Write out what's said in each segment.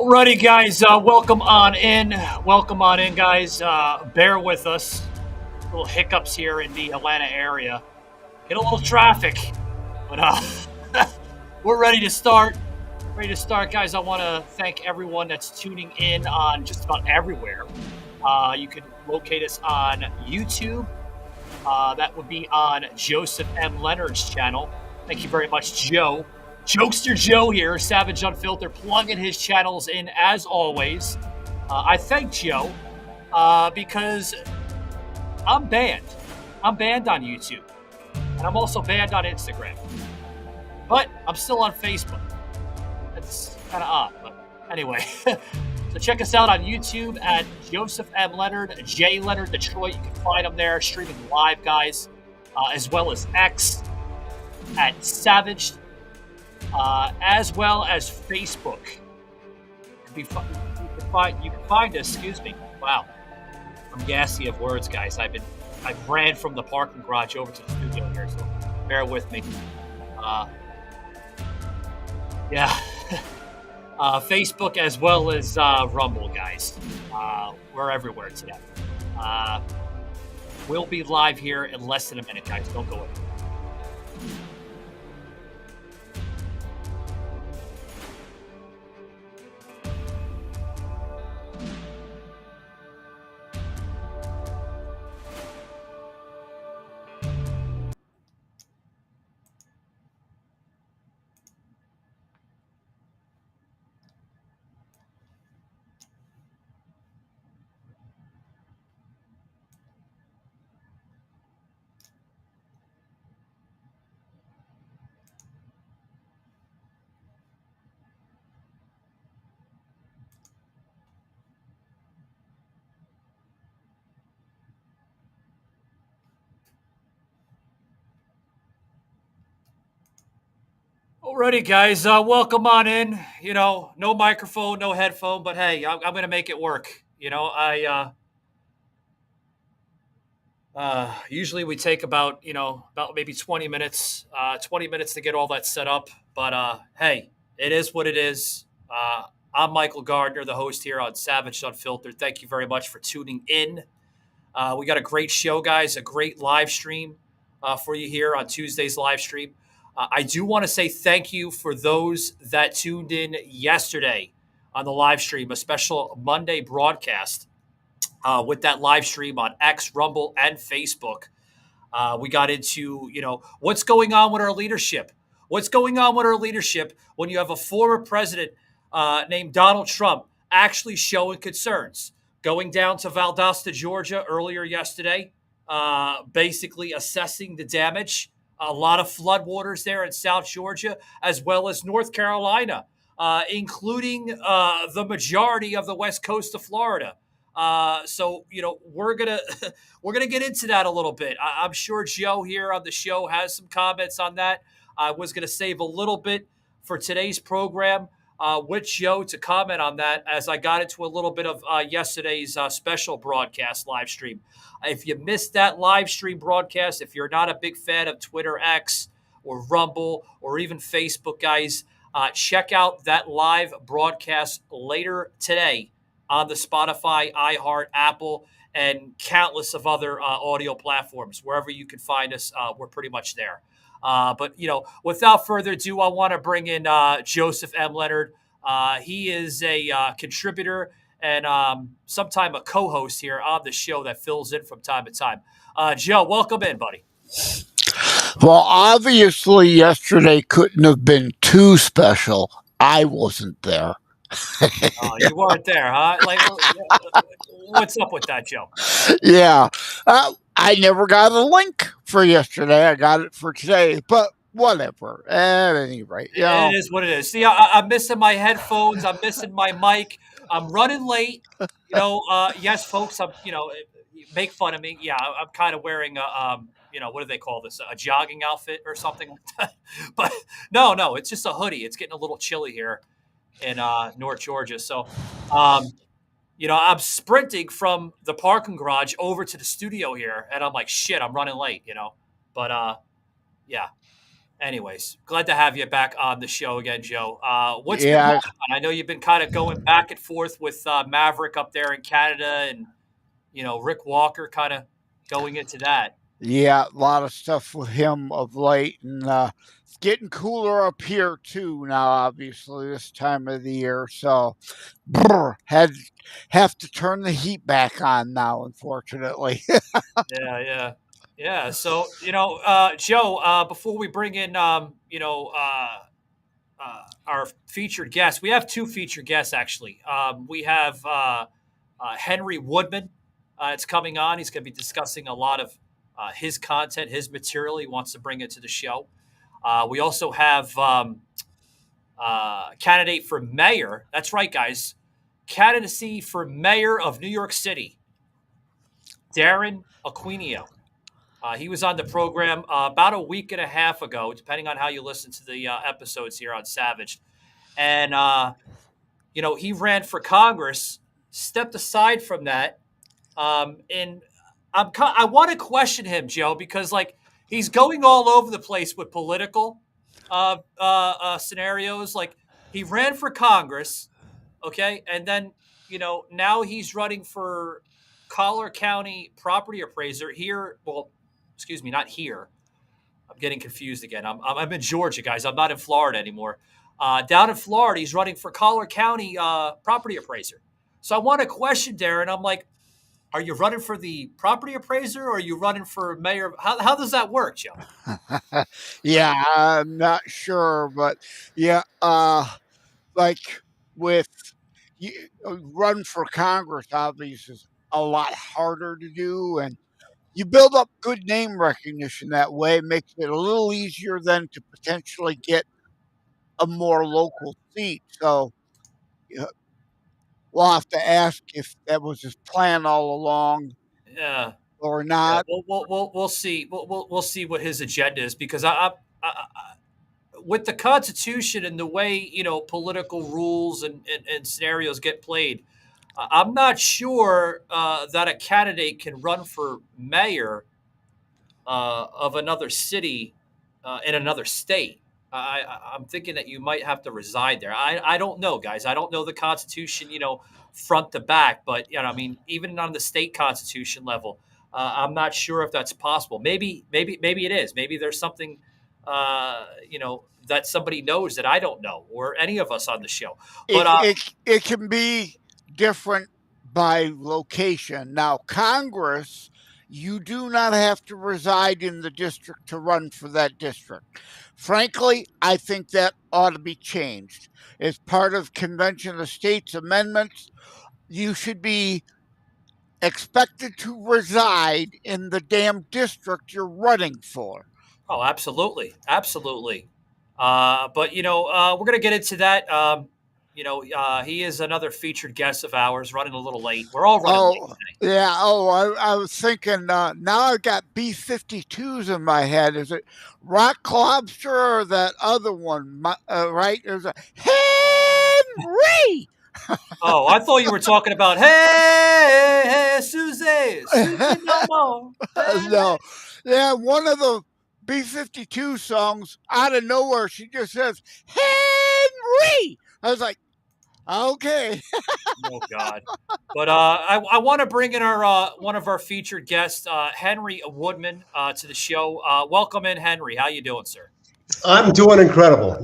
Alrighty, guys. Welcome on in. Welcome on in, guys. Bear with us. Little hiccups here in the Atlanta area. Get a little traffic, but we're ready to start. Ready to start, guys. I want to thank everyone that's tuning in on just about everywhere. You can locate us on YouTube. That would be on Joseph M. Leonard's channel. Thank you very much, Joe. Jokester Joe here, Savage Unfiltered, plugging his channels in as always. I thank Joe because I'm banned. I'm banned on YouTube, and I'm also banned on Instagram. But I'm still on Facebook. That's kind of odd, but anyway. So check us out on YouTube at Joseph M. Leonard, J. Leonard Detroit. You can find him there streaming live, guys, as well as X at Savage, as well as Facebook. You can find us. Excuse me. Wow, I'm gassy of words, guys. I've ran from the parking garage over to the studio here, so bear with me. Yeah. Facebook as well as Rumble, guys. We're everywhere today. We'll be live here in less than a minute, guys. Don't go away. Alrighty, guys. Welcome on in. No microphone, no headphone, but hey, I'm going to make it work. Usually we take about maybe 20 minutes, 20 minutes to get all that set up. But hey, it is what it is. I'm Michael Gardner, the host here on Savage Unfiltered. Thank you very much for tuning in. We got a great show, guys, a great live stream for you here on Tuesday's live stream. I do want to say thank you for those that tuned in yesterday on the live stream, a special Monday broadcast with that live stream on X, Rumble, and Facebook. We got into, what's going on with our leadership? What's going on with our leadership when you have a former president named Donald Trump actually showing concerns? Going down to Valdosta, Georgia earlier yesterday, basically assessing the damage. A lot of floodwaters there in South Georgia, as well as North Carolina, including the majority of the west coast of Florida. So we're gonna we're gonna get into that a little bit. I'm sure Joe here on the show has some comments on that. I was gonna save a little bit for today's program with Joe to comment on that as I got into a little bit of yesterday's special broadcast live stream. If you missed that live stream broadcast, if you're not a big fan of Twitter X or Rumble or even Facebook, guys, check out that live broadcast later today on the Spotify, iHeart, Apple, and countless of other audio platforms. Wherever you can find us, we're pretty much there. But without further ado, I want to bring in Joseph M. Leonard. He is a contributor and sometime a co-host here on the show that fills in from time to time. Joe, welcome in, buddy. Well, obviously, yesterday couldn't have been too special. I wasn't there. You weren't there, huh? What's up with that, Joe? Yeah. I never got a link for yesterday. I got it for today, but whatever. At any rate, it is what it is. See, I'm missing my headphones. I'm missing my mic. I'm running late. Yes, folks. Make fun of me. Yeah, I'm kind of wearing a what do they call this? A jogging outfit or something like that. But no, it's just a hoodie. It's getting a little chilly here in North Georgia. So, I'm sprinting from the parking garage over to the studio here, and I'm like, shit, I'm running late. But yeah. Anyways, glad to have you back on the show again, Joe. What's been Yeah, going on? I know you've been kind of going back and forth with Maverick up there in Canada, and Rick Walker kind of going into that. yeah, a lot of stuff with him of late, and it's getting cooler up here too now. Obviously, this time of the year, so had have to turn the heat back on now. Unfortunately, Yeah, yeah, yeah. So Joe, before we bring in our featured guest, we have two featured guests actually. We have Henry Woodman. It's coming on. He's going to be discussing a lot of his content, his material. He wants to bring it to the show. We also have candidate for mayor. That's right, guys. Candidacy for mayor of New York City, Darren Aquinio. He was on the program about a week and a half ago, depending on how you listen to the episodes here on Savage. And, he ran for Congress, stepped aside from that. And I want to question him, Joe, because he's going all over the place with political scenarios. Like he ran for Congress, okay, and then now he's running for Collar County property appraiser here. Well, excuse me, not here. I'm getting confused again. I'm in Georgia, guys. I'm not in Florida anymore. Down in Florida, he's running for Collar County property appraiser. So I want to question Darren. I'm like, are you running for the property appraiser or are you running for mayor? How does that work, Joe? yeah, I'm not sure, but yeah, like with you, run for Congress, obviously, is a lot harder to do, and you build up good name recognition that way. Makes it a little easier then to potentially get a more local seat. So yeah, we'll have to ask if that was his plan all along Yeah, or yeah. not. We'll see. We'll see what his agenda is because with the Constitution and the way political rules and scenarios get played, I'm not sure that a candidate can run for mayor of another city in another state. I'm thinking that you might have to reside there. I don't know, guys. I don't know the Constitution, front to back. But I mean, even on the state Constitution level, I'm not sure if that's possible. Maybe it is. Maybe there's something, that somebody knows that I don't know, or any of us on the show. But It can be different by location. Now, Congress, you do not have to reside in the district to run for that district. Frankly, I think that ought to be changed. As part of Convention of States amendments, you should be expected to reside in the damn district you're running for. Oh, absolutely, absolutely. But we're gonna get into that. He is another featured guest of ours, running a little late. We're all running late Oh, today. yeah. Oh, I was thinking, now I've got B-52s in my head. Is it Rock Lobster or that other one? Right? There's a Henry! Oh, I thought you were talking about hey, hey, Susie, Susie, no more. Hey. No. Yeah, one of the B-52 songs, out of nowhere, she just says, Henry! I was like, okay. Oh God. But I want to bring in our one of our featured guests, Henry Woodman, to the show. Welcome in, Henry. How you doing, sir? I'm doing incredible.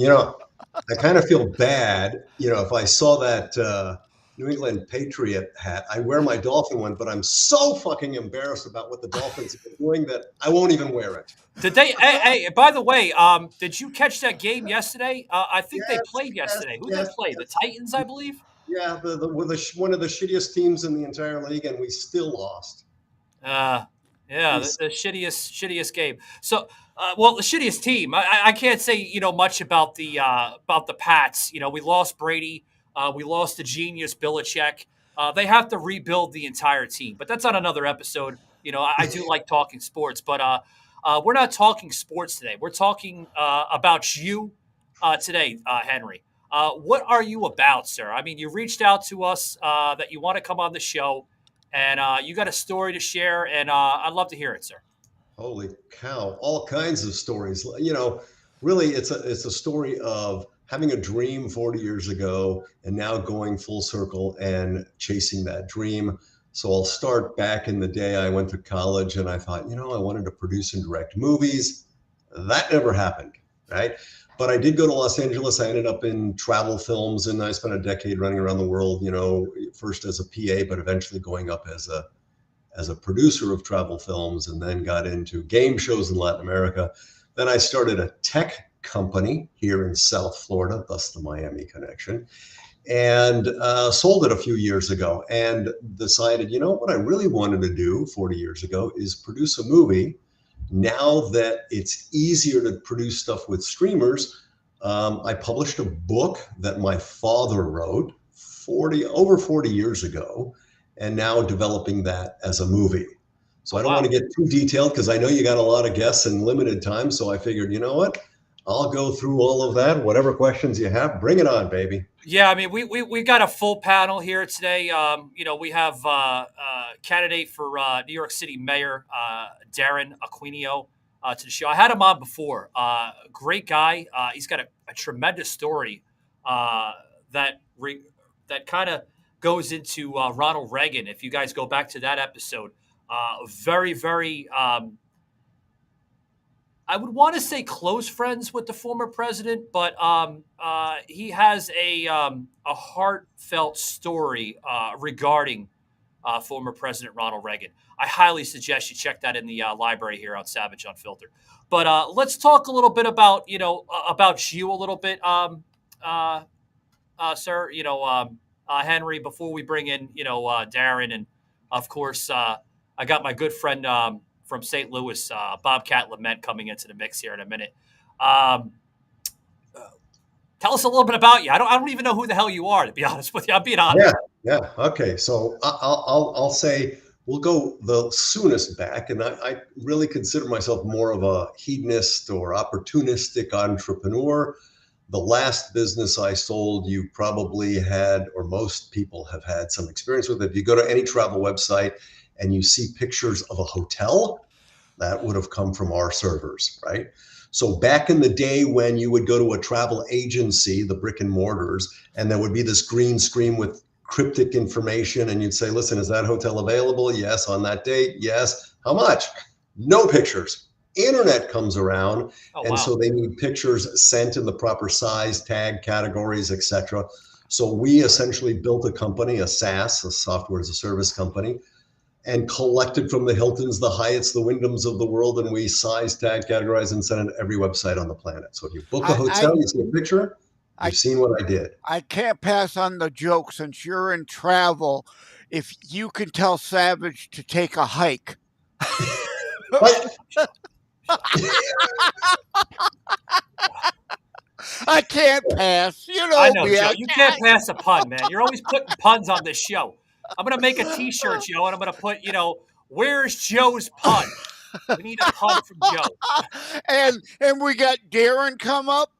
I kind of feel bad. If I saw that New England Patriot hat, I wear my Dolphin one, but I'm so fucking embarrassed about what the Dolphins have been doing that I won't even wear it. Did they? Hey, by the way, did you catch that game yesterday? I think they Yes, played yesterday. Who did yes, they play? The yes. Titans, I believe. Yeah, one of the shittiest teams in the entire league, and we still lost. Uh, yeah, We the shittiest game. So, the shittiest team. I can't say much about the Pats. We lost Brady. We lost the genius Belichick. They have to rebuild the entire team, but that's on another episode. I do like talking sports, but we're not talking sports today. We're talking about you today, Henry. What are you about, sir? I mean, you reached out to us that you want to come on the show, and you got a story to share, and I'd love to hear it, sir. Holy cow! All kinds of stories. really, it's a story of having a dream 40 years ago and now going full circle and chasing that dream. So I'll start back in the day. I went to college and I thought, I wanted to produce and direct movies. That never happened, right? But I did go to Los Angeles. I ended up in travel films, and I spent a decade running around the world, first as a PA, but eventually going up as a producer of travel films, and then got into game shows in Latin America. Then I started a tech company here in South Florida, thus the Miami connection, and sold it a few years ago and decided, what I really wanted to do 40 years ago is produce a movie. Now that it's easier to produce stuff with streamers, I published a book that my father wrote over 40 years ago, and now developing that as a movie. So I don't want to get too detailed because I know you got a lot of guests and limited time. So I figured, you know what? I'll go through all of that. Whatever questions you have, bring it on, baby. Yeah, I mean, we got a full panel here today. We have candidate for New York City Mayor Darren Aquino to the show. I had him on before. Great guy. He's got a tremendous story that kind of goes into Ronald Reagan. If you guys go back to that episode, very, very. I would want to say close friends with the former president, but he has a heartfelt story regarding former President Ronald Reagan. I highly suggest you check that in the library here on Savage Unfiltered. But let's talk a little bit about about you a little bit, sir. Henry. Before we bring in Darren, and of course I got my good friend. From St. Louis, Bobcat Lament coming into the mix here in a minute. Tell us a little bit about you. I don't even know who the hell you are, to be honest with you. I'm being honest. Yeah. Okay. So I'll say we'll go the soonest back, and I really consider myself more of a hedonist or opportunistic entrepreneur. The last business I sold, you probably had, or most people have had some experience with it. If you go to any travel website and you see pictures of a hotel, that would have come from our servers, right? So back in the day when you would go to a travel agency, the brick and mortars, and there would be this green screen with cryptic information, and you'd say, listen, is that hotel available? Yes. On that date? Yes. How much? No pictures. Internet comes around, so they need pictures sent in the proper size, tag, categories, etc. So we essentially built a company, a SaaS, a software as a service company, and collected from the Hiltons, the Hyatts, the Wyndhams of the world, and we size, tag, categorize, and send it to every website on the planet. So if you book a hotel, you see a picture, you've seen what I did. I can't pass on the joke since you're in travel. If you can tell Savage to take a hike. I can't pass. I know, Joe. You can't pass a pun, man. You're always putting puns on this show. I'm going to make a T-shirt, Joe, and I'm going to put, where's Joe's pun? We need a pun from Joe. And we got Darren come up.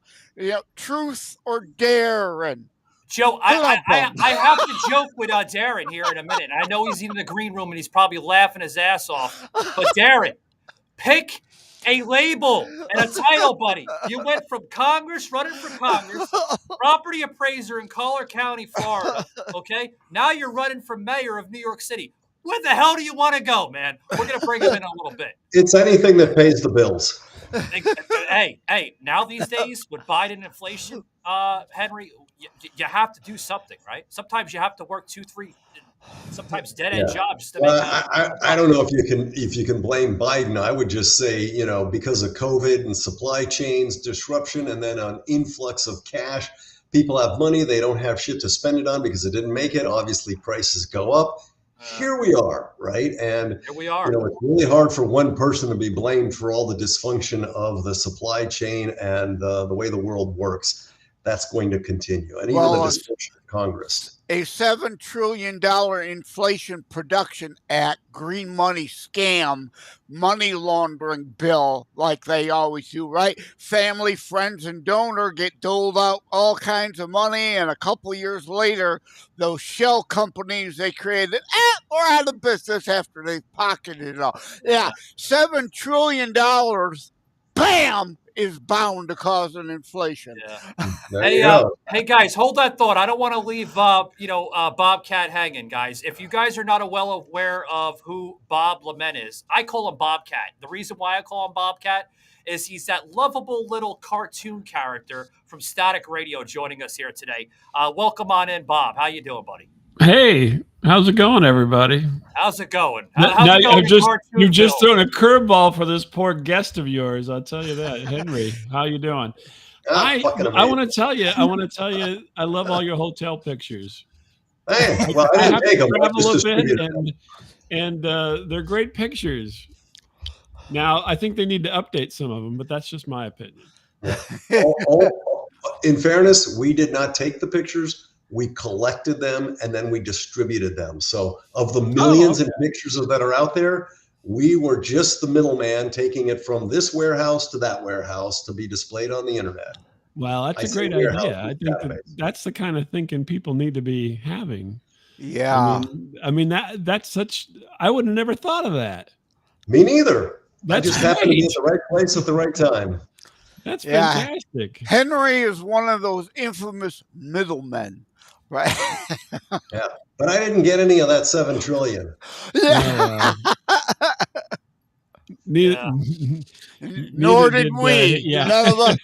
Truth or Darren? Joe, I have to joke with Darren here in a minute. I know he's in the green room and he's probably laughing his ass off. But Darren, pick a label and a title, buddy. You went from running for Congress, property appraiser in Collier County, Florida. Okay, now you're running for mayor of New York City. Where the hell do you want to go, man? We're gonna bring him in a little bit. It's anything that pays the bills. Hey, now these days with Biden inflation, Henry, you have to do something, right? Sometimes you have to work 2, 3. Sometimes dead-end jobs. To make I don't know if you can blame Biden. I would just say, because of COVID and supply chains disruption, and then an influx of cash, people have money, they don't have shit to spend it on because it didn't make it. Obviously, prices go up. Here we are, right? And here we are. It's really hard for one person to be blamed for all the dysfunction of the supply chain and the way the world works. That's going to continue, and even the dysfunction of Congress. A $7 trillion Inflation Production Act, green money scam, money laundering bill, like they always do, right? Family, friends, and donor get doled out all kinds of money, and a couple of years later, those shell companies they created, we're out of business after they pocketed it all. Yeah, $7 trillion bam, is bound to cause an inflation. Yeah. There you go. Hey guys, hold that thought. I don't want to leave Bobcat hanging, guys. If you guys are not well aware of who Bob Lament is, I call him Bobcat. The reason why I call him Bobcat is he's that lovable little cartoon character from Static Radio joining us here today. Welcome on in, Bob. How you doing, buddy? Hey, how's it going, everybody? How's it going? Now, How's it going you've just Cartoonville? thrown a curveball for this poor guest of yours. I'll tell you that, Henry. How you doing? I want to tell you. I love all your hotel pictures. Hey, well, I didn't take them. I just distributed them. And they're great pictures. Now, I think they need to update some of them, but that's just my opinion. In fairness, we did not take the pictures. We collected them and then we distributed them. So of the millions of pictures that are out there, we were just the middleman taking it from this warehouse to that warehouse to be displayed on the internet. Well, that's a great idea. I think that's the kind of thinking people need to be having. Yeah. I mean that's such. I would have never thought of that. Me neither. That's I just happened to be at the right place at the right time. That's fantastic. Henry is one of those infamous middlemen, right? Yeah, but I didn't get any of that 7 trillion. Yeah. Neither, Nor did we. None of us.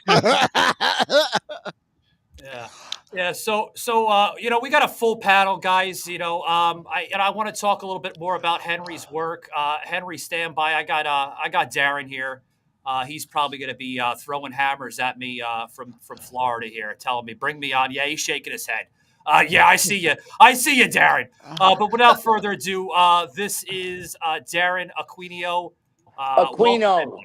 Yeah. So we got a full panel, guys. I want to talk a little bit more about Henry's work. Henry, stand by. I got Darren here. He's probably going to be throwing hammers at me from Florida here, telling me, "Bring me on." Yeah, he's shaking his head. Yeah, I see you. I see you, Darren. But without further ado, this is Darren Aquino. Aquino.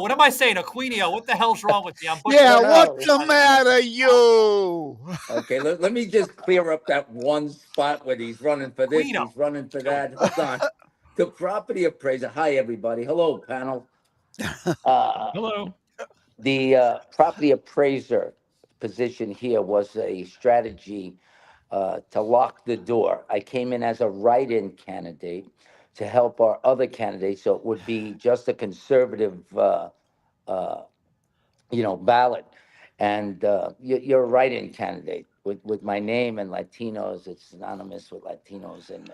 What am I saying? Aquino. What the hell's wrong with me? What's the matter, you? Okay, let me just clear up that one spot where he's running for this, he's running for that. Hold on. The property appraiser. Hi, everybody. Hello, panel. Hello. The property appraiser position here was a strategy to lock the door. I came in as a write-in candidate to help our other candidates, so it would be just a conservative, ballot. And you're a write-in candidate with my name and Latinos. It's synonymous with Latinos, and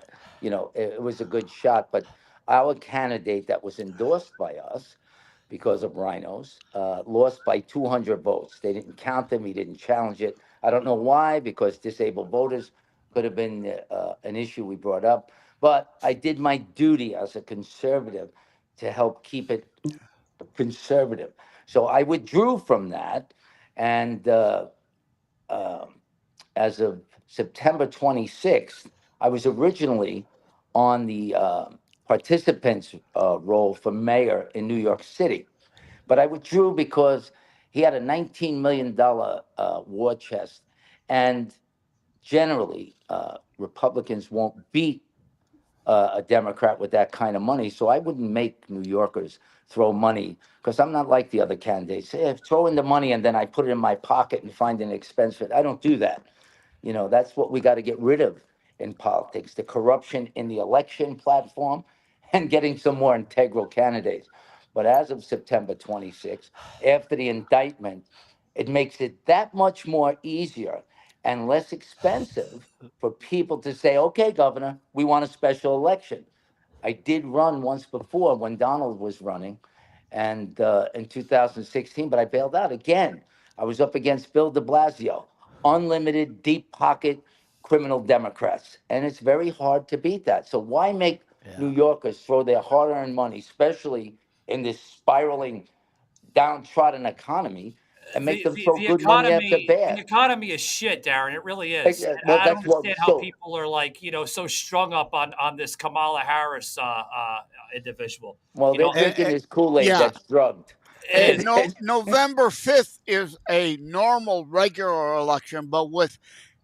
it was a good shot. But our candidate that was endorsed by us because of rhinos lost by 200 votes. They didn't count them. He didn't challenge it. I don't know why, because disabled voters could have been an issue we brought up. But I did my duty as a conservative to help keep it conservative. So I withdrew from that. And as of September 26th, I was originally on the participants role for mayor in New York City. But I withdrew because he had a $19 million war chest. And generally, Republicans won't beat a Democrat with that kind of money. So I wouldn't make New Yorkers throw money, because I'm not like the other candidates. Throw in the money and then I put it in my pocket and find an expense for it. I don't do that. That's what we got to get rid of in politics, the corruption in the election platform and getting some more integral candidates. But as of September 26th, after the indictment, it makes it that much more easier and less expensive for people to say, okay, Governor, we want a special election. I did run once before when Donald was running, and in 2016, but I bailed out again. I was up against Bill de Blasio, unlimited, deep pocket criminal Democrats. And it's very hard to beat that. So why make New Yorkers throw their hard-earned money, especially in this spiraling, downtrodden economy, and make them throw good money after bad? The economy is shit, Darren. It really is. Well, I don't understand how people are so strong up on this Kamala Harris individual. Well, they're drinking this Kool-Aid that's drugged. November 5th is a normal, regular election, but with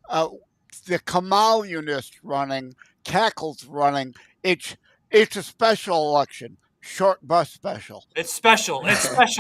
the Kamalunist running, Cackles running, it's a special election. Short bus special. It's special.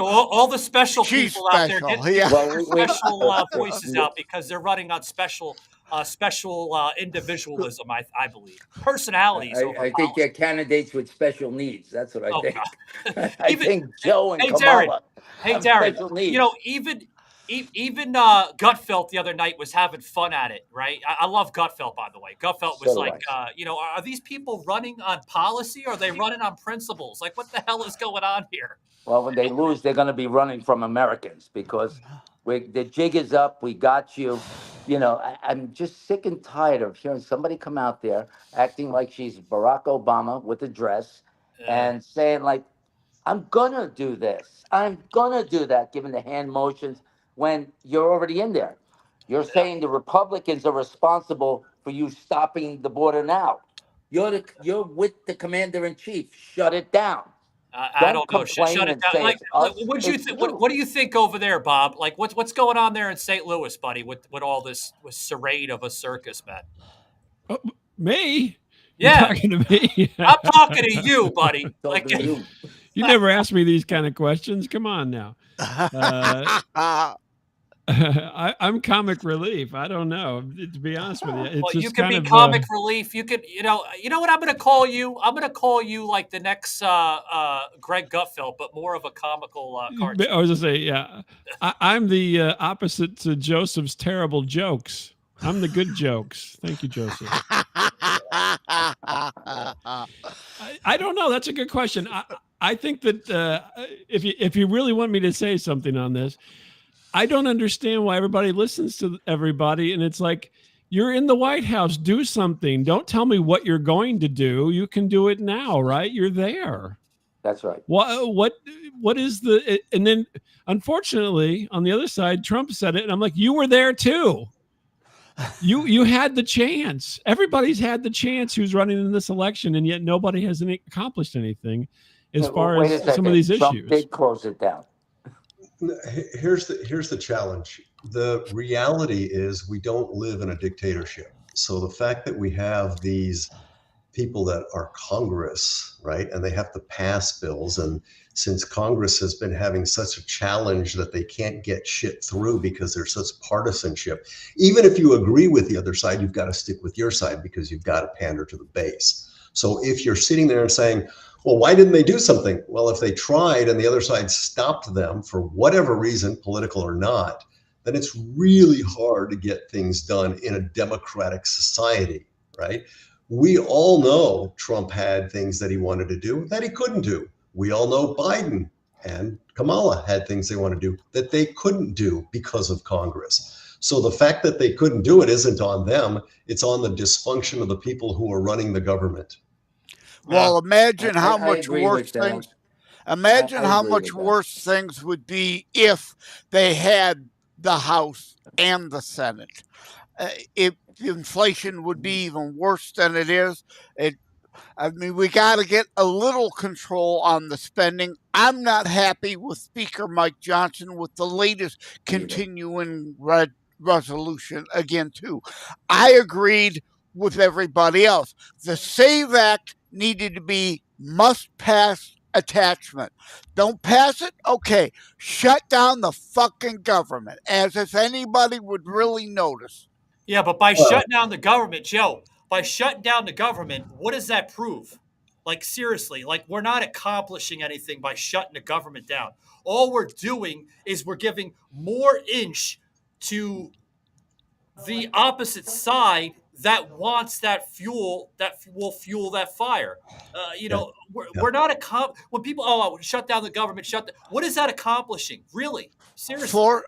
All the special people out there get special voices out because they're running on special special individualism. I believe personalities over I think they're policy. candidates with special needs. That's what I Oh think. God, I even think Joe and hey Darren, Kamala hey have Darren, special you needs. know even Gutfeld the other night was having fun at it, right? I love Gutfeld, by the way. Gutfeld was So do like, I. are these people running on policy or are they running on principles? Like, what the hell is going on here? Well, when they lose, they're going to be running from Americans because the jig is up. We got you. I'm just sick and tired of hearing somebody come out there acting like she's Barack Obama with a dress and saying like, I'm going to do this. I'm going to do that, giving the hand motions when you're already in there. You're saying the Republicans are responsible for you stopping the border now. You're with the commander in chief. Shut it down. I Don't don't know. complain Shut it and down. say Like, it's us. what do you It's think? you. What do you think over there, Bob? Like, what's going on there in St. Louis, buddy? With all this with charade of a circus, man? Oh, me? You're Yeah, talking to me? I'm talking to you, buddy. Like, Talking to you. You never asked me these kind of questions. Come on now. I'm comic relief. I don't know. To be honest with you, it's well, just you can kind be of comic relief. You could, you know what I'm going to call you? I'm going to call you like the next Greg Gutfeld, but more of a comical cartoon. I was gonna say, yeah, I'm the opposite to Joseph's terrible jokes. I'm the good jokes. Thank you, Joseph. I don't know. That's a good question. I think that if you really want me to say something on this, I don't understand why everybody listens to everybody, and it's like, you're in the White House. Do something. Don't tell me what you're going to do. You can do it now, right? You're there. That's right. What is the? And then, unfortunately, on the other side, Trump said it, and I'm like, you were there too. You had the chance. Everybody's had the chance who's running in this election, and yet nobody has accomplished anything as far as some of these Trump issues. did close it down. Here's the challenge. The reality is we don't live in a dictatorship. So the fact that we have these people that are Congress, right, and they have to pass bills, and since Congress has been having such a challenge that they can't get shit through because there's such partisanship, even if you agree with the other side, you've got to stick with your side because you've got to pander to the base. So if you're sitting there and saying, well, why didn't they do something? Well, if they tried and the other side stopped them for whatever reason, political or not, then it's really hard to get things done in a democratic society, right? We all know Trump had things that he wanted to do that he couldn't do. We all know Biden and Kamala had things they want to do that they couldn't do because of Congress. So the fact that they couldn't do it isn't on them. It's on the dysfunction of the people who are running the government. Well, imagine how much worse things. Imagine how much worse things would be if they had the House and the Senate. Inflation would be even worse than it is. I mean, we got to get a little control on the spending. I'm not happy with Speaker Mike Johnson with the latest continuing resolution again, too. I agreed with everybody else. The SAVE Act needed to be must-pass attachment. Don't pass it? Okay. Shut down the fucking government, as if anybody would really notice. Yeah, but by shutting down the government, Joe, by shutting down the government, what does that prove? Like, seriously, like, we're not accomplishing anything by shutting the government down. All we're doing is we're giving more inch to the opposite side that wants that fuel that will fuel that fire. We're not when people shut down the government, what is that accomplishing? Really? Seriously.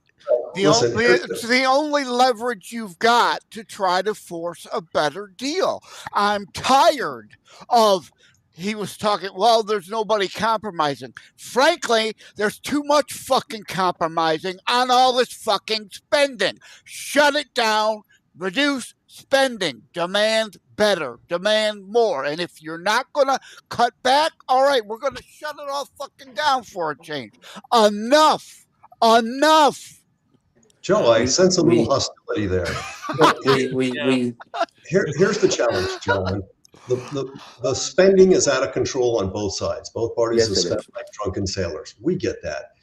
It's the only leverage you've got to try to force a better deal. I'm tired of, he was talking, well, there's nobody compromising. Frankly, there's too much fucking compromising on all this fucking spending. Shut it down, reduce spending, demand better, demand more. And if you're not going to cut back, all right, we're going to shut it all fucking down for a change. Enough. Joe, I sense a little hostility there. Here's the challenge, gentlemen. The spending is out of control on both sides. Both parties have spent like drunken sailors. We get that.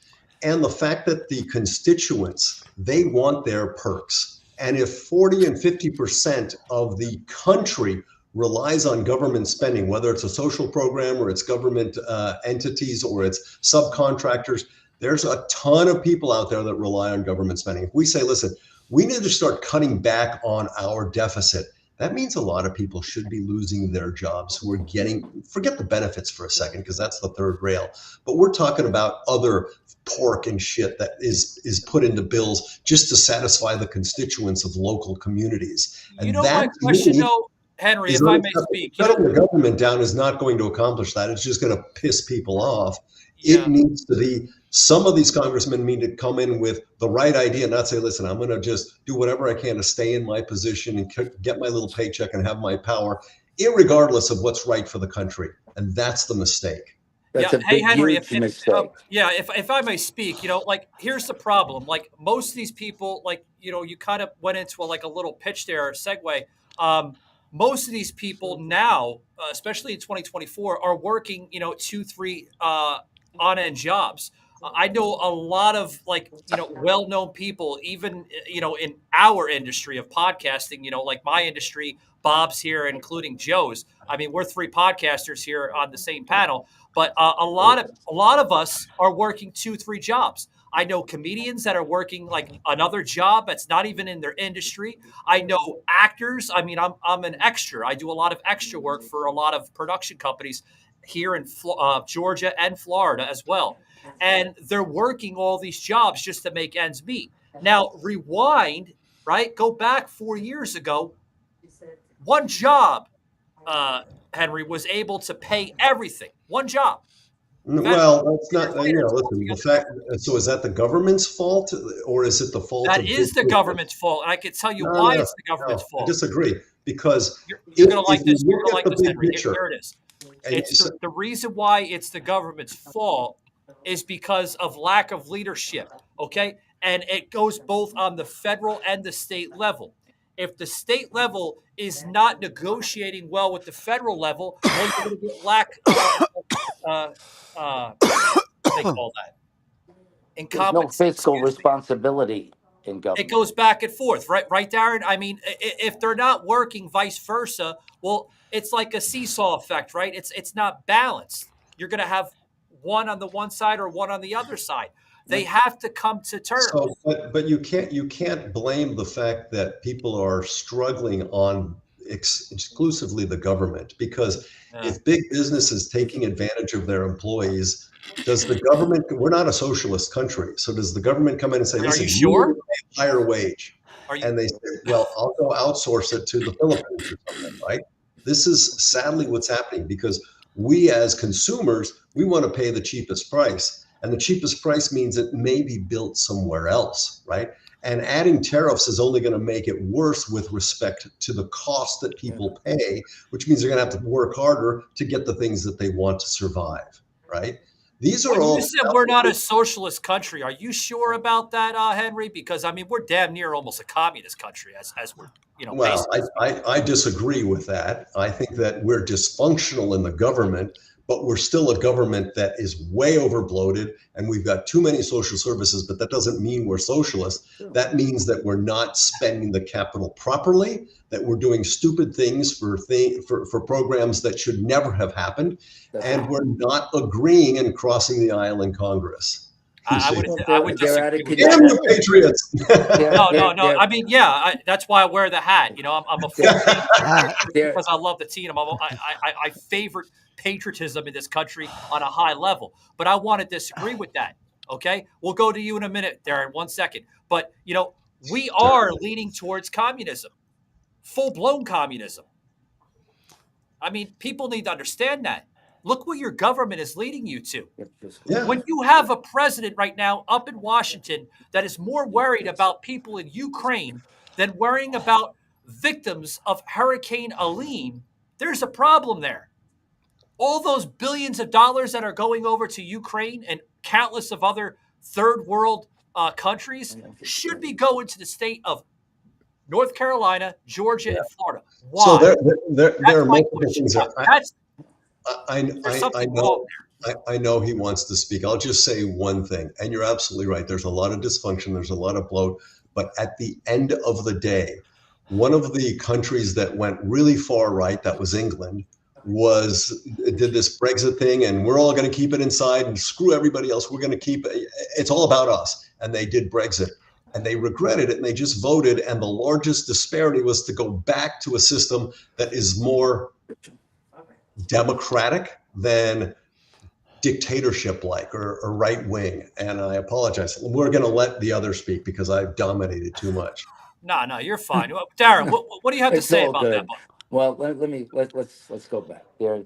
And the fact that the constituents, they want their perks. And if 40 and 50% of the country relies on government spending, whether it's a social program or it's government entities or it's subcontractors, there's a ton of people out there that rely on government spending. If we say, listen, we need to start cutting back on our deficit, that means a lot of people should be losing their jobs who are getting, forget the benefits for a second, because that's the third rail, but we're talking about other pork and shit that is put into bills just to satisfy the constituents of local communities. And my question though, Henry, if I may speak, shutting the government down is not going to accomplish that. It's just going to piss people off. Yeah. It needs to be, some of these congressmen need to come in with the right idea, and not say, listen, I'm going to just do whatever I can to stay in my position and get my little paycheck and have my power, irregardless of what's right for the country. And that's the mistake. That's a big, Henry, huge mistake. If I may speak, like, here's the problem. Like, most of these people, like, you kind of went into a little pitch there, segue. Most of these people now, especially in 2024, are working, 2-3 on-end jobs. I know a lot of well-known people, even, in our industry of podcasting, like my industry, Bob's here, including Joe's. I mean, we're 3 podcasters here on the same panel, but a lot of us are working 2-3 jobs. I know comedians that are working another job that's not even in their industry. I know actors. I mean, I'm an extra. I do a lot of extra work for a lot of production companies here in Georgia and Florida as well. And they're working all these jobs just to make ends meet. Now, rewind, right? Go back 4 years ago. One job, Henry, was able to pay everything. One job. Well, that's not, listen, the fact, so is that the government's fault, or is it the fault that of is the government's fault? And I can tell you why it's the government's fault. I disagree, because you're going to like this. You're going to like this, Henry. Here it is. It's the reason why it's the government's fault is because of lack of leadership, okay? And it goes both on the federal and the state level. If the state level is not negotiating well with the federal level, then you're going to get what they call that? There's no fiscal responsibility in government. It goes back and forth, right, Darren? I mean, if they're not working, vice versa, well, it's like a seesaw effect, right? It's not balanced. You're going to have one on the one side or one on the other side. They have to come to terms. So, but you can't blame the fact that people are struggling on exclusively the government, because if big business is taking advantage of their employees, does the government? We're not a socialist country, so does the government come in and say, "Listen, are you sure? Higher wage?" And they say, "Well, I'll go outsource it to the Philippines or something." Right? This is sadly what's happening, because we as consumers, we want to pay the cheapest price. And the cheapest price means it may be built somewhere else, right? And adding tariffs is only going to make it worse with respect to the cost that people pay, which means they're going to have to work harder to get the things that they want to survive, right? These are all. You said we're not a socialist country. Are you sure about that, Henry? Because I mean, we're damn near almost a communist country, as we're, Well, I disagree with that. I think that we're dysfunctional in the government, but we're still a government that is way over bloated, and we've got too many social services, but that doesn't mean we're socialist. That means that we're not spending the capital properly, that we're doing stupid things for programs that should never have happened, and we're not agreeing and crossing the aisle in Congress. I would disagree with Damn you, Patriots! No. I mean, that's why I wear the hat. I'm a because I love the team. I favorite patriotism in this country on a high level, but I want to disagree with that. Okay, we'll go to you in a minute, Darren. 1 second, but we are leaning towards communism, full-blown communism. I mean, people need to understand that. Look what your government is leading you to. Yeah. When you have a president right now up in Washington that is more worried about people in Ukraine than worrying about victims of Hurricane Helene, there's a problem there. All those billions of dollars that are going over to Ukraine and countless of other third world countries should be going to the state of North Carolina, Georgia, and Florida. Why? So there are multiple things. I know he wants to speak. I'll just say one thing, and you're absolutely right. There's a lot of dysfunction. There's a lot of bloat. But at the end of the day, one of the countries that went really far right, that was England, did this Brexit thing, and we're all going to keep it inside and screw everybody else. We're going to keep it. It's all about us. And they did Brexit, and they regretted it, and they just voted. And the largest disparity was to go back to a system that is more democratic than dictatorship-like or right wing. And I apologize. We're going to let the others speak because I've dominated too much. No, you're fine. Darren, what do you have to It's say all about good. that? Well, let's go back. There,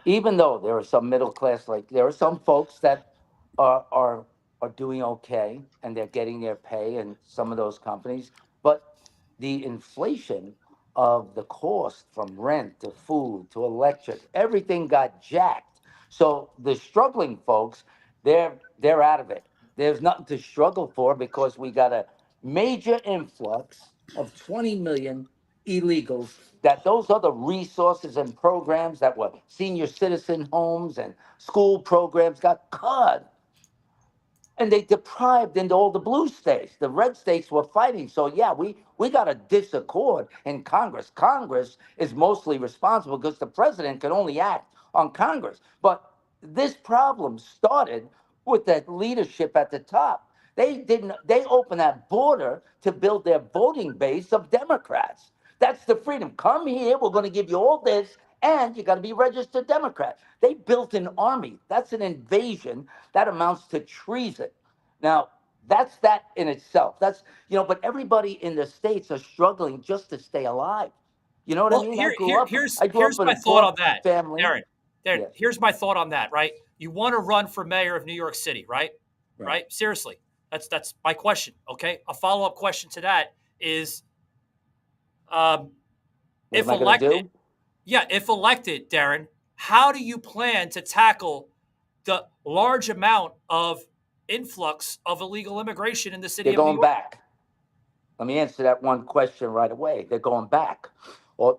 even though there are some middle class, like there are some folks that are doing okay and they're getting their pay in some of those companies, but the inflation of the cost from rent to food to electric, everything got jacked. So the struggling folks, they're out of it. There's nothing to struggle for because we got a major influx of 20 million illegals, that those other resources and programs that were senior citizen homes and school programs got cut. And they deprived into all the blue states. The red states were fighting. So yeah, we got a disaccord in Congress. Congress is mostly responsible because the president can only act on Congress. But this problem started with that leadership at the top. They opened that border to build their voting base of Democrats. That's the freedom. Come here, we're going to give you all this, and you got to be registered Democrat. They built an army. That's an invasion. That amounts to treason. Now, that's that in itself. That's, but everybody in the states are struggling just to stay alive. You know what I mean? I grew up Here's in my a thought poor on that, family. Darren. Yeah. Here's my thought on that. Right, you want to run for mayor of New York City, right? Right. Seriously, that's my question. Okay, a follow up question to that is, if elected, if elected, Darren, how do you plan to tackle the large amount of influx of illegal immigration in the city They're of New going York? back. Let me answer that one question right away. They're going back. Or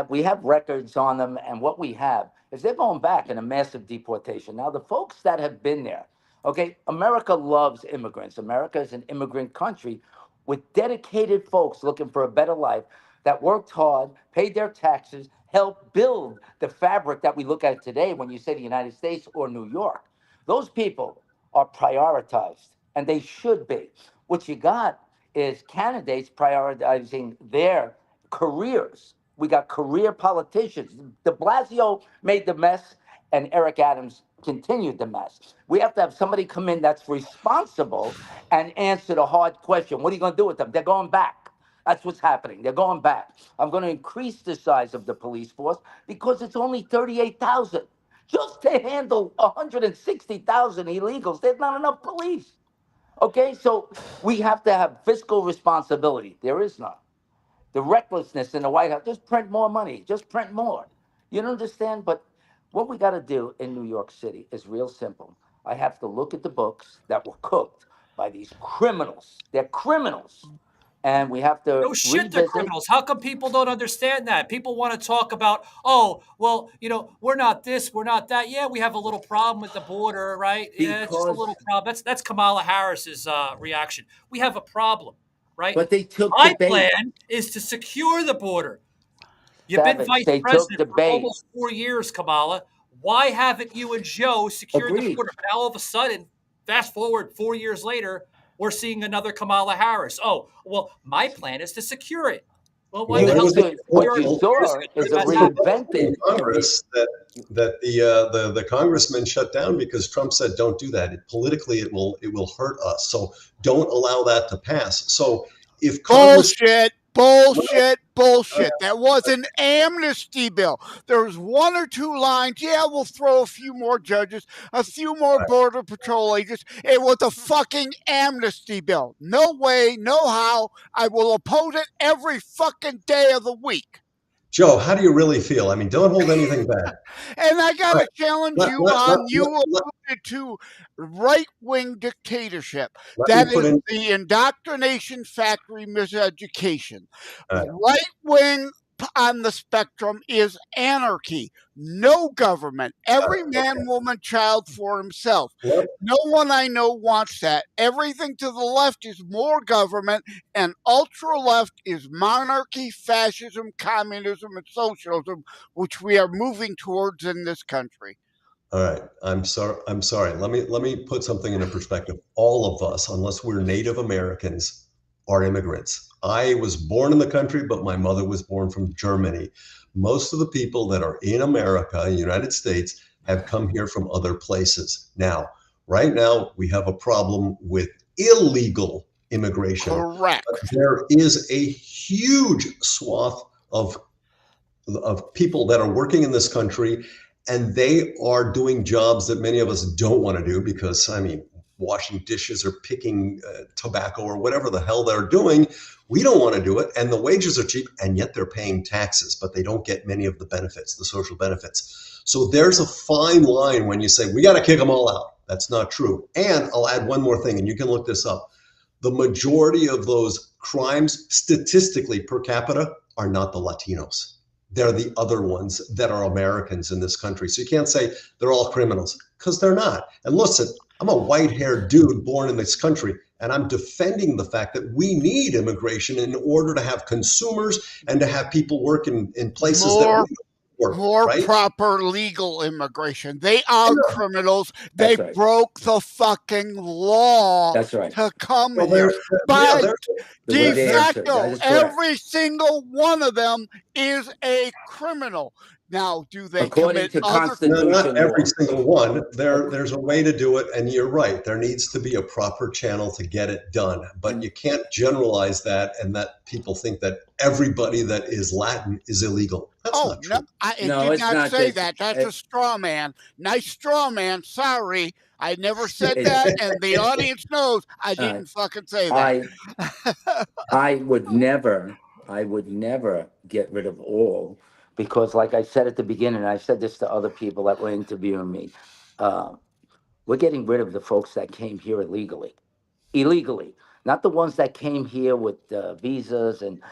we have records on them, and what we have is they're going back in a massive deportation. Now, the folks that have been there, okay, America loves immigrants. America is an immigrant country with dedicated folks looking for a better life that worked hard, paid their taxes, helped build the fabric that we look at today when you say the United States or New York. Those people are prioritized, and they should be. What you got is candidates prioritizing their careers. We got career politicians. De Blasio made the mess, and Eric Adams continued the mess. We have to have somebody come in that's responsible and answer the hard question. What are you going to do with them? They're going back. That's what's happening. They're going back. I'm going to increase the size of the police force because it's only 38,000. Just to handle 160,000 illegals, there's not enough police. Okay, so we have to have fiscal responsibility. There is none. The recklessness in the White House, just print more money, just print more. You don't understand? But what we got to do in New York City is real simple. I have to look at the books that were cooked by these criminals. They're criminals. And we have to No shit, they're criminals. How come people don't understand that? People want to talk about, oh, well, we're not this, we're not that. Yeah, we have a little problem with the border, right? Yeah, it's just a little problem. That's Kamala Harris's reaction. We have a problem, right? But they took my the bait. plan is to secure the border. You've Savage, been vice they president took the for bait. almost 4 years, Kamala. Why haven't you and Joe secured the Agreed. border? But now all of a sudden, fast forward 4 years later, we're seeing another Kamala Harris. Oh, well, my plan is to secure it. Well, why the hell what you saw is a reinventing in Congress that the congressman shut down because Trump said, "Don't do that. Politically, it will hurt us. So don't allow that to pass." So if Congress Bullshit. That was an amnesty bill. There was one or two lines. Yeah, we'll throw a few more judges, a few more border patrol agents. It was a fucking amnesty bill. No way, no how. I will oppose it every fucking day of the week. Joe, how do you really feel? I mean, don't hold anything back. And I got to challenge you on, you alluded to right-wing dictatorship. That is the indoctrination factory miseducation. Right-wing on the spectrum is anarchy. No government. Every man, woman, child for himself. Yep. No one I know wants that. Everything to the left is more government, and ultra left is monarchy, fascism, communism, and socialism, which we are moving towards in this country. All right. I'm sorry. Let me put something into perspective. All of us, unless we're Native Americans, are immigrants. I was born in the country, but my mother was born from Germany. Most of the people that are in America, United States, have come here from other places. Now, right now, we have a problem with illegal immigration. Correct. There is a huge swath of people that are working in this country, and they are doing jobs that many of us don't want to do because, I mean, washing dishes or picking tobacco or whatever the hell they're doing, we don't want to do it. And the wages are cheap, and yet they're paying taxes, but they don't get many of the benefits, the social benefits. So there's a fine line when you say, we got to kick them all out. That's not true. And I'll add one more thing, and you can look this up. The majority of those crimes, statistically per capita, are not the Latinos. They're the other ones that are Americans in this country. So you can't say they're all criminals, because they're not. And listen, I'm a white-haired dude born in this country, and I'm defending the fact that we need immigration in order to have consumers and to have people work in places that we work, more right? proper legal immigration. They are criminals. They broke the fucking law to come here. But de facto, every single one of them is a criminal. Now, do they according commit to other Constitution? Not every single one. There's a way to do it, and you're right. There needs to be a proper channel to get it done. But you can't generalize that and that people think that everybody that is Latin is illegal. That's not true. No, I did not say that. That's a straw man. Nice straw man. Sorry. I never said that, and the audience knows I didn't fucking say that. I would never get rid of all, because like I said at the beginning, I said this to other people that were interviewing me, we're getting rid of the folks that came here illegally, not the ones that came here with visas and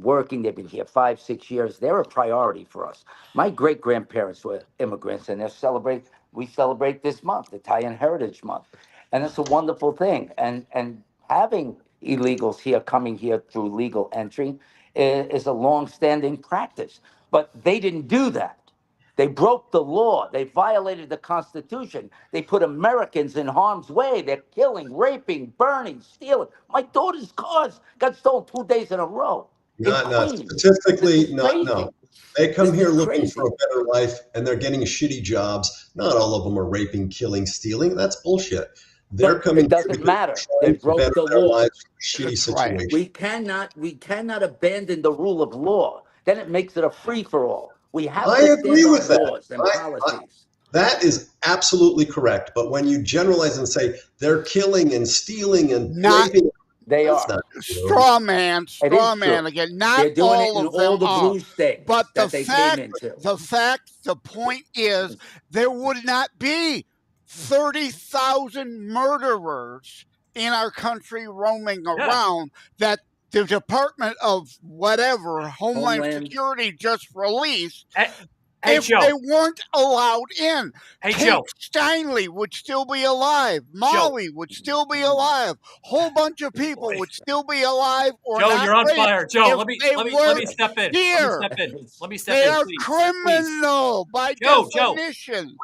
working. They've been here 5-6 years. They're a priority for us. My great-grandparents were immigrants, and we celebrate this month, Italian Heritage Month. And it's a wonderful thing. And having illegals here coming here through legal entry is a long-standing practice. But they didn't do that. They broke the law. They violated the Constitution. They put Americans in harm's way. They're killing, raping, burning, stealing. My daughter's cars got stolen 2 days in a row. No, statistically, no. They come here looking for a better life, and they're getting shitty jobs. Not all of them are raping, killing, stealing. That's bullshit. They're coming. It doesn't matter. They broke the law. Shitty situation. We cannot abandon the rule of law. Then it makes it a free for all. We have I to agree stand with on that. laws and policies. That is absolutely correct. But when you generalize and say they're killing and stealing and raping, they are straw man again. Not they're doing all it in of them all the are. blue states. But the point is, there would not be 30,000 murderers in our country roaming around that the Department of whatever, Homeland Security, just released. If they weren't allowed in, Kate Steinle would still be alive. Molly would still be alive. Whole bunch of people would still be alive. Or Joe, not you're on fire. Joe, let me step in. Here. Let me step in. They are criminal by definition.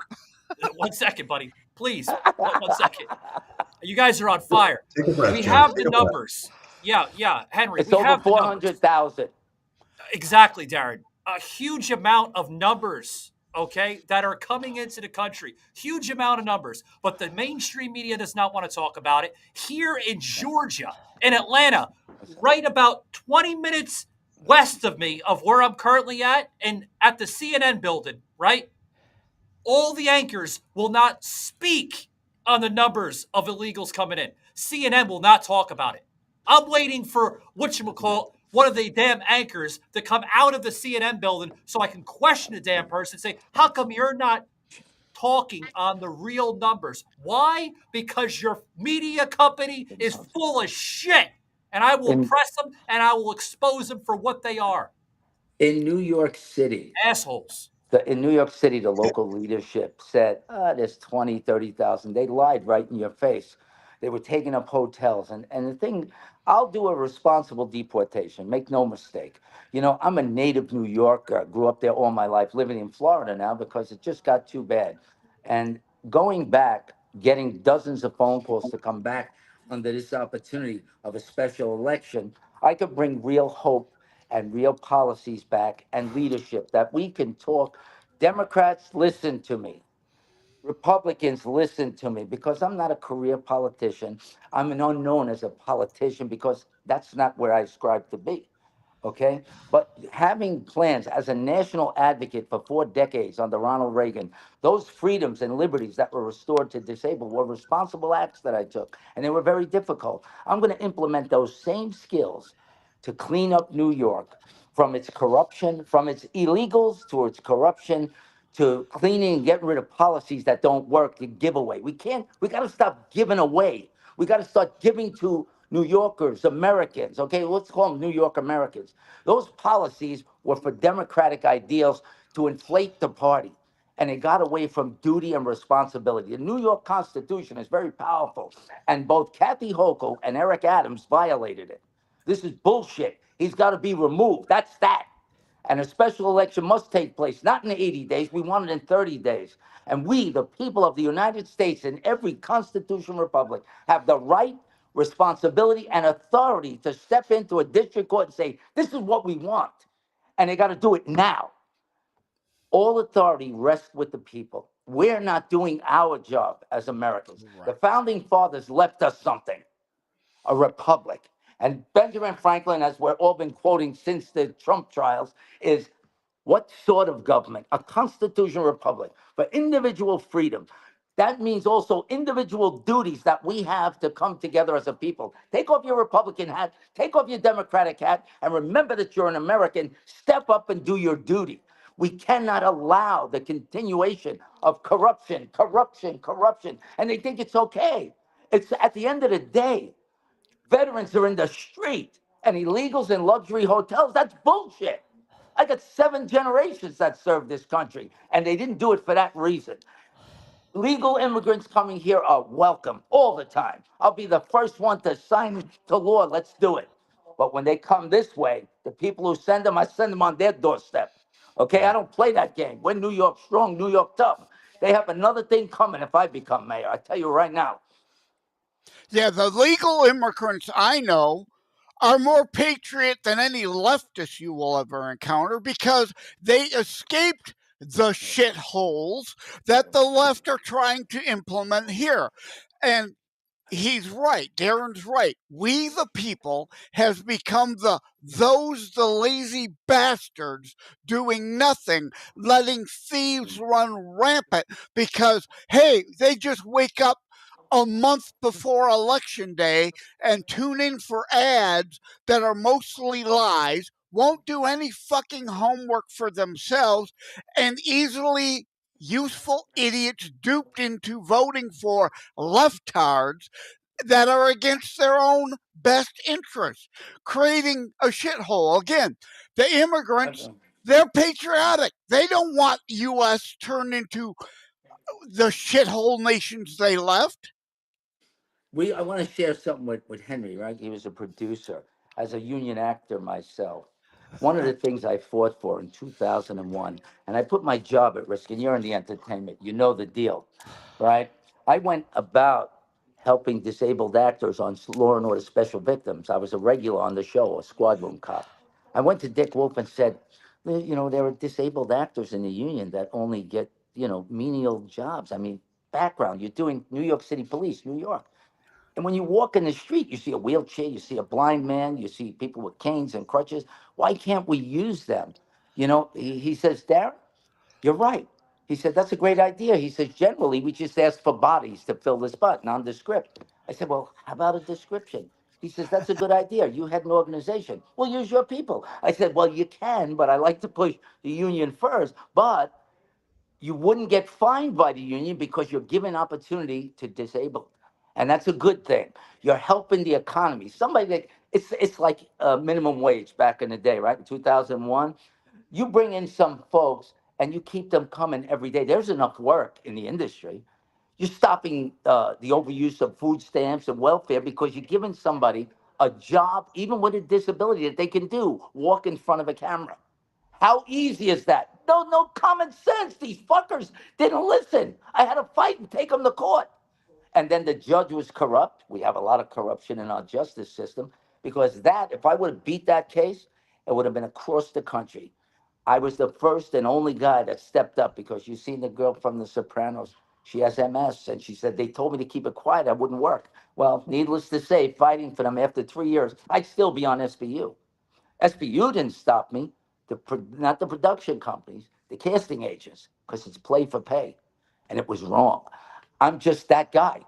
Joe. 1 second, buddy. Please. 1 second. You guys are on fire. Take a breath, we Joe. have the numbers. Yeah, Henry. It's over 400,000. Exactly, Darren. A huge amount of numbers, okay, that are coming into the country. Huge amount of numbers. But the mainstream media does not want to talk about it. Here in Georgia, in Atlanta, right about 20 minutes west of me, of where I'm currently at, and at the CNN building, right? All the anchors will not speak on the numbers of illegals coming in. CNN will not talk about it. I'm waiting for whatchamacallit, one of the damn anchors to come out of the CNN building so I can question the damn person and say, how come you're not talking on the real numbers? Why? Because your media company is full of shit. And I will press them and I will expose them for what they are. In New York City, Assholes. in New York City, the local leadership said, there's 20, 30,000. They lied right in your face. They were taking up hotels. And the thing, I'll do a responsible deportation, make no mistake. You know, I'm a native New Yorker, grew up there all my life, living in Florida now because it just got too bad. And going back, getting dozens of phone calls to come back under this opportunity of a special election, I could bring real hope and real policies back and leadership that we can talk. Democrats, listen to me. Republicans, listen to me, because I'm not a career politician. I'm an unknown as a politician because that's not where I ascribe to be. Okay. But having plans as a national advocate for 4 decades under Ronald Reagan, those freedoms and liberties that were restored to disabled were responsible acts that I took, and they were very difficult. I'm going to implement those same skills to clean up New York from its corruption, from its illegals to its corruption, to cleaning and getting rid of policies that don't work, to give away. We got to stop giving away. We got to start giving to New Yorkers, Americans, okay, let's call them New York Americans. Those policies were for democratic ideals to inflate the party. And it got away from duty and responsibility. The New York Constitution is very powerful. And both Kathy Hochul and Eric Adams violated it. This is bullshit. He's got to be removed. That's that. And a special election must take place, not in 80 days. We want it in 30 days. And we, the people of the United States in every constitutional republic, have the right, responsibility, and authority to step into a district court and say, this is what we want. And they got to do it now. All authority rests with the people. We're not doing our job as Americans. Right. The founding fathers left us something, a republic. And Benjamin Franklin, as we've all been quoting since the Trump trials, is what sort of government? A constitutional republic for individual freedom. That means also individual duties that we have to come together as a people. Take off your Republican hat, take off your Democratic hat, and remember that you're an American. Step up and do your duty. We cannot allow the continuation of corruption, corruption, corruption. And they think it's okay. It's at the end of the day, veterans are in the street and illegals in luxury hotels. That's bullshit. I got 7 generations that served this country, and they didn't do it for that reason. Legal immigrants coming here are welcome all the time. I'll be the first one to sign to law. Let's do it. But when they come this way, the people who send them, I send them on their doorstep. Okay, I don't play that game. We're New York strong, New York tough. They have another thing coming if I become mayor. I tell you right now. Yeah, the legal immigrants I know are more patriot than any leftist you will ever encounter because they escaped the shitholes that the left are trying to implement here. And he's right. Darren's right. We, the people, has become the lazy bastards doing nothing, letting thieves run rampant because, hey, they just wake up a month before election day and tune in for ads that are mostly lies, won't do any fucking homework for themselves, and easily useful idiots duped into voting for leftards that are against their own best interests, creating a shithole. Again, the immigrants, they're patriotic. They don't want U.S. turned into the shithole nations they left. I want to share something with Henry, right? He was a producer. As a union actor myself, one of the things I fought for in 2001, and I put my job at risk, and you're in the entertainment, you know the deal, right? I went about helping disabled actors on Law and Order Special Victims. I was a regular on the show, a squad room cop. I went to Dick Wolf and said, you know, there are disabled actors in the union that only get, you know, menial jobs. I mean, background, you're doing New York City Police, New York. And when you walk in the street, you see a wheelchair, you see a blind man, you see people with canes and crutches. Why can't we use them? You know, he says, Darren, you're right. He said, that's a great idea. He says, generally, we just ask for bodies to fill the spot, nondescript. I said, well, how about a description? He says, that's a good idea. You had an organization. Well, use your people. I said, well, you can, but I like to push the union first. But you wouldn't get fined by the union because you're giving opportunity to disabled. And that's a good thing. You're helping the economy. Somebody that it's like minimum wage back in the day, right? In 2001, You bring in some folks and you keep them coming every day. There's enough work in the industry. You're stopping the overuse of food stamps and welfare because you're giving somebody a job, even with a disability, that they can do, walk in front of a camera. How easy is that? No common sense. These fuckers didn't listen. I had to fight and take them to court. And then the judge was corrupt. We have a lot of corruption in our justice system because if I would have beat that case, it would have been across the country. I was the first and only guy that stepped up because you seen the girl from The Sopranos. She has MS, and she said, they told me to keep it quiet. I wouldn't work. Well, needless to say, fighting for them after 3 years, I'd still be on SVU. SVU didn't stop me, not the production companies, the casting agents, because it's play for pay, and it was wrong. I'm just that guy.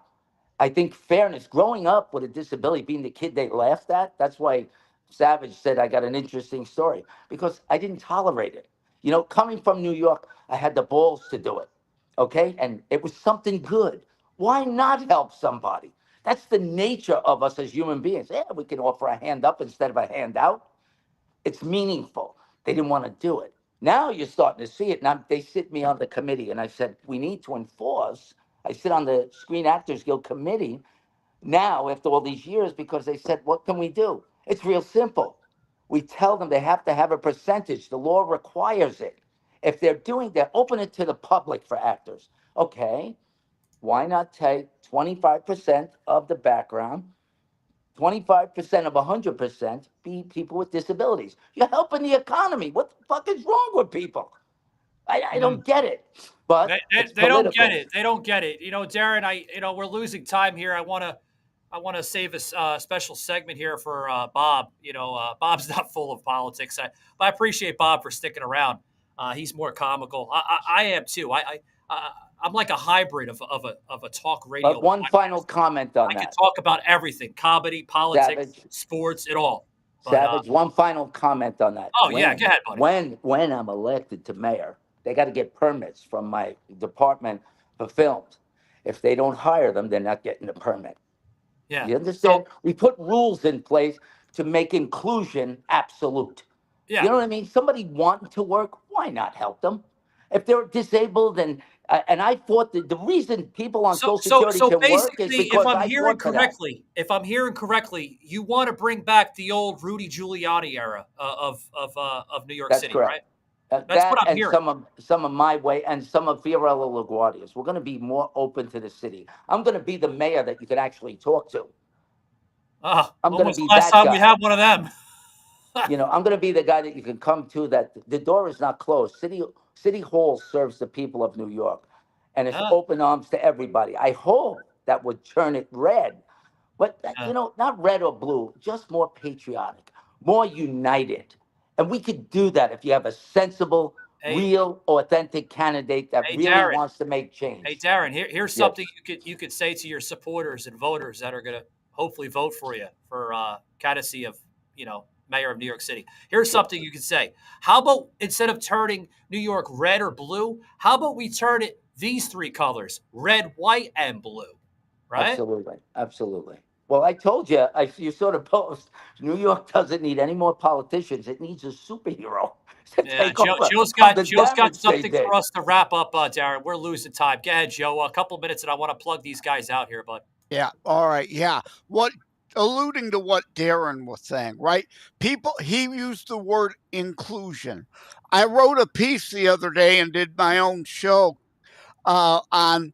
I think fairness, growing up with a disability, being the kid they laughed at, that's why Savage said I got an interesting story, because I didn't tolerate it. You know, coming from New York, I had the balls to do it, okay? And it was something good. Why not help somebody? That's the nature of us as human beings. Yeah, we can offer a hand up instead of a hand out. It's meaningful. They didn't want to do it. Now you're starting to see it. Now they sit me on the committee, and I said, we need to enforce. I sit on the Screen Actors Guild committee now after all these years because they said, what can we do? It's real simple. We tell them they have to have a percentage. The law requires it. If they're open it to the public for actors. Okay, why not take 25% of the background, 25% of 100% be people with disabilities? You're helping the economy. What the fuck is wrong with people? I don't get it, but it's They don't political. get it. They don't get it. You know, Darren, we're losing time here. I want to save a special segment here for Bob. Bob's not full of politics. But I appreciate Bob for sticking around. He's more comical. I am too. I'm like a hybrid of a talk radio. But one final comment on I can that. talk about everything: comedy, politics, Savage. sports, it all. But, Savage, one final comment on that. yeah, go ahead, buddy. When I'm elected to mayor, they got to get permits from my department for films. If they don't hire them, they're not getting the permit. Yeah. You understand? We put rules in place to make inclusion absolute. Yeah. You know what I mean? Somebody wanting to work, why not help them? If they're disabled and I fought the reason people on Social Security can work is because if I'm I hearing fought for that. correctly, you want to bring back the old Rudy Giuliani era of New York City, correct. right? That's what I'm and hearing. Some of my way and some of Fiorello LaGuardia's. We're going to be more open to the city. I'm going to be the mayor that you can actually talk to. I'm going to be last that time guy. we had one of them. I'm going to be the guy that you can come to. That the door is not closed. City Hall serves the people of New York, and it's open arms to everybody. I hope that would turn it red, but not red or blue, just more patriotic, more united. And we could do that if you have a sensible, real, authentic candidate that really wants to make change. Hey, Darren, here's something you could say to your supporters and voters that are going to hopefully vote for you for candidacy of mayor of New York City. Here's something you could say. How about instead of turning New York red or blue, how about we turn it these three colors: red, white, and blue? Right? Absolutely. Well, I told you, you sort of posed. New York doesn't need any more politicians. It needs a superhero to take over. Joe's got something for us to wrap up, Darren. We're losing time. Go ahead, Joe. A couple minutes, and I want to plug these guys out here, bud. Yeah. All right. Yeah. Alluding to what Darren was saying, right? He used the word inclusion. I wrote a piece the other day and did my own show on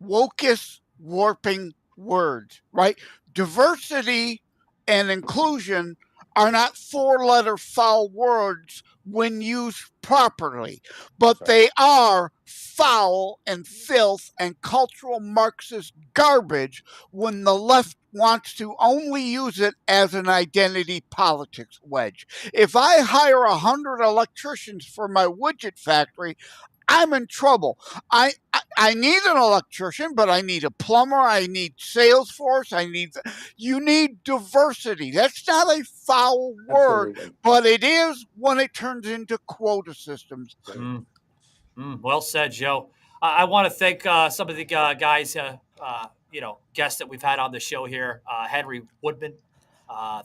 wokest warping words, right? Diversity and inclusion are not four-letter foul words when used properly, but they are foul and filth and cultural Marxist garbage when the left wants to only use it as an identity politics wedge. If I hire 100 electricians for my widget factory, I'm in trouble. I need an electrician, but I need a plumber. I need Salesforce. You need diversity. That's not a foul word, but it is when it turns into quota systems. Well said, Joe. I want to thank some of the guys, guests that we've had on the show here. Henry Woodman,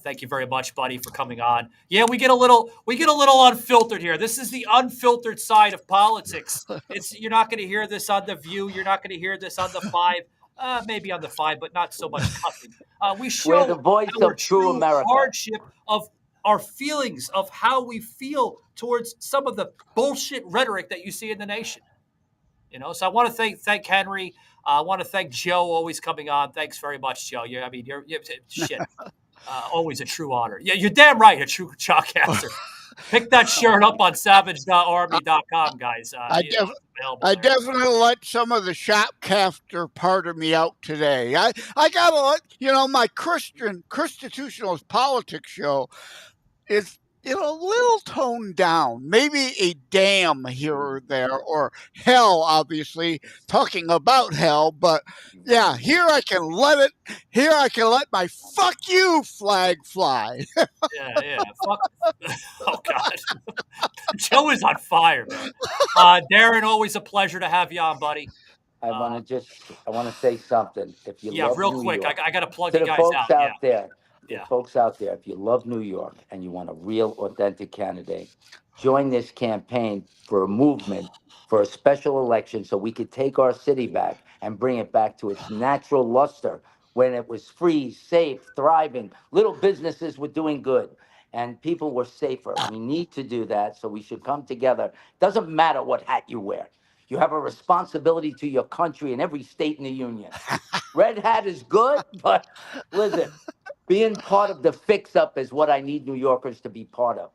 Thank you very much, buddy, for coming on. Yeah, we get a little unfiltered here. This is the unfiltered side of politics. You're not going to hear this on the View. You're not going to hear this on the Five. Maybe on the Five, but not so much cussing. We We're the show voice our of true true America. hardship of our feelings of how we feel towards some of the bullshit rhetoric that you see in the nation. So I want to thank Henry. I want to thank Joe, always coming on. Thanks very much, Joe. You're shit. Always a true honor. Yeah, you're damn right, a true chalkcaster. Pick that shirt up on savage.army.com, guys. It's available I there. definitely let some of the shopcaster part of me out today. I gotta let my constitutional politics show is a little toned down. Maybe a damn here or there, or hell, obviously talking about hell. But yeah, here I can let my fuck you flag fly. Yeah. Fuck. Oh God, Joe is on fire, man. Darren, always a pleasure to have you on, buddy. I want to say something. If you love real New quick, York, I got to plug to you the guys folks out. out there, Yeah. folks out there, if you love New York and you want a real, authentic candidate, join this campaign for a movement for a special election so we could take our city back and bring it back to its natural luster when it was free, safe, thriving. Little businesses were doing good and people were safer. We need to do that, so we should come together. Doesn't matter what hat you wear. You have a responsibility to your country in every state in the union. Red hat is good, but listen, being part of the fix-up is what I need New Yorkers to be part of.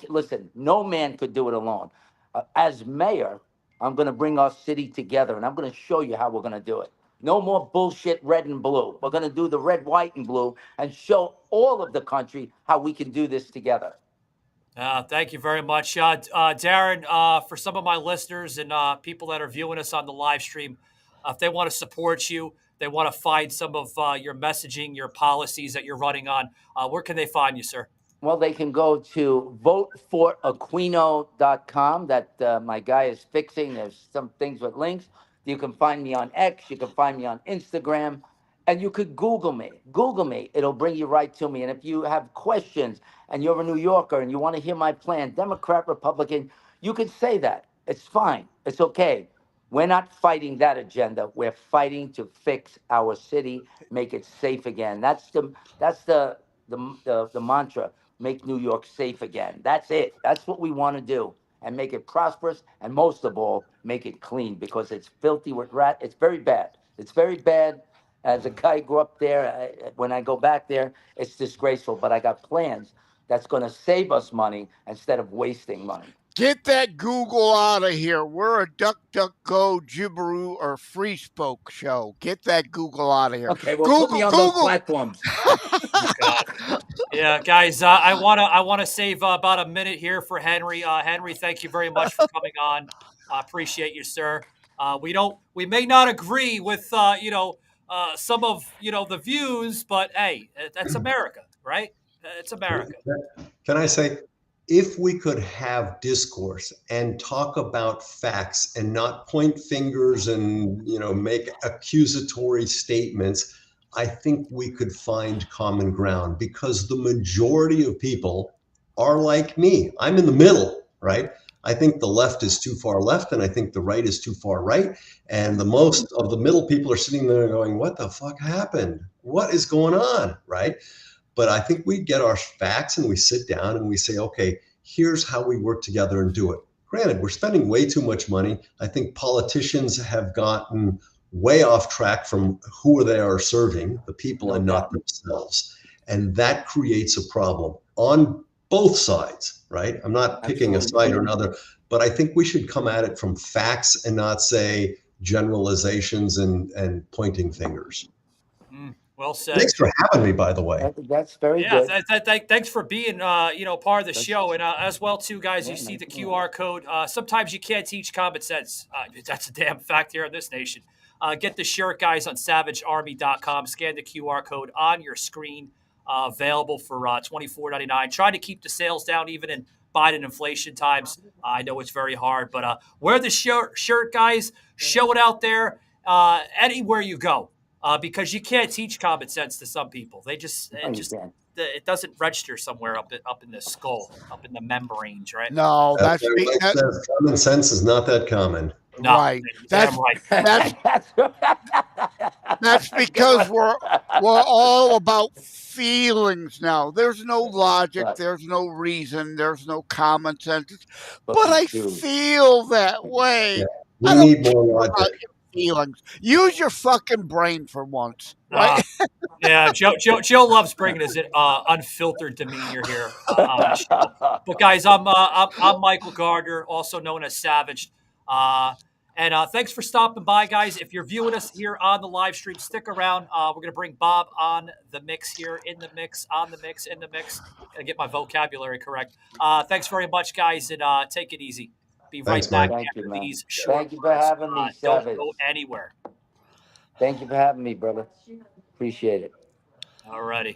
Listen, no man could do it alone. As mayor, I'm going to bring our city together, and I'm going to show you how we're going to do it. No more bullshit red and blue. We're going to do the red, white, and blue and show all of the country how we can do this together. Thank you very much, Darren. For some of my listeners and people that are viewing us on the live stream, if they want to support you, they want to find some of your messaging, your policies that you're running on, where can they find you, sir? Well, they can go to votefораquino.com that my guy is fixing. There's some things with links. You can find me on X. You can find me on Instagram. And you could Google me. Google me. It'll bring you right to me. And if you have questions and you're a New Yorker and you want to hear my plan, Democrat, Republican, you can say that. It's fine. It's okay. We're not fighting that agenda. We're fighting to fix our city, make it safe again. That's the mantra. Make New York safe again. That's it. That's what we want to do, and make it prosperous, and most of all, make it clean, because it's filthy with rat. It's very bad. It's very bad. As a guy who grew up there, when I go back there, it's disgraceful. But I got plans that's going to save us money instead of wasting money. Get that Google out of here. We're a DuckDuckGo, Jibberoo, or Free Spoke show. Get that Google out of here. Okay, well, put me on those platforms. Oh, God. Yeah, guys, I wanna save about a minute here for Henry. Henry, thank you very much for coming on. I appreciate you, sir. We may not agree with some of the views, but hey, that's America, right? It's America. Can I say, if we could have discourse and talk about facts and not point fingers and make accusatory statements, I think we could find common ground, because the majority of people are like me. I'm in the middle, right? I think the left is too far left, and I think the right is too far right. And the most of the middle people are sitting there going, what the fuck happened? What is going on, right? But I think we get our facts and we sit down and we say, okay, here's how we work together and do it. Granted, we're spending way too much money. I think politicians have gotten way off track from who they are serving, the people, and not themselves. And that creates a problem on both sides, right? I'm not picking a side or another, but I think we should come at it from facts and not say generalizations and pointing fingers. Well said. Thanks for having me, by the way. That's very good. Thanks for being part of the show, and as well too, guys. You see the QR code. Sometimes you can't teach common sense. That's a damn fact here in this nation. Get the shirt, guys, on savagearmy.com. Scan the QR code on your screen. Available for $24.99. Trying to keep the sales down even in Biden inflation times. I know it's very hard, but wear the shirt, guys. Show it out there anywhere you go. because you can't teach common sense to some people. They just Oh, you can. it doesn't register somewhere up in the skull, up in the membranes, right? No, That's why Mike says common sense is not that common. No, right. damn right. That's Good because one. we're all about feelings now. There's no logic, Right. there's no reason, there's no common sense. But But we I do. feel that way. Yeah. I We don't need more care about logic. your feelings. Use your fucking brain for once, right? Yeah, Joe loves bringing his unfiltered demeanor here on the show. But guys, I'm Michael Gardner, also known as Savage. And thanks for stopping by, guys. If you're viewing us here on the live stream, stick around. We're gonna bring Bob on the mix here, in the mix, on the mix, in the mix. Gotta get my vocabulary correct. Thanks very much, guys, and take it easy. Be right Thanks, back Mike. Thank you, after man. these short Thank you for words. having me, Don't Savage. go anywhere. Thank you for having me, brother. Appreciate it. All righty.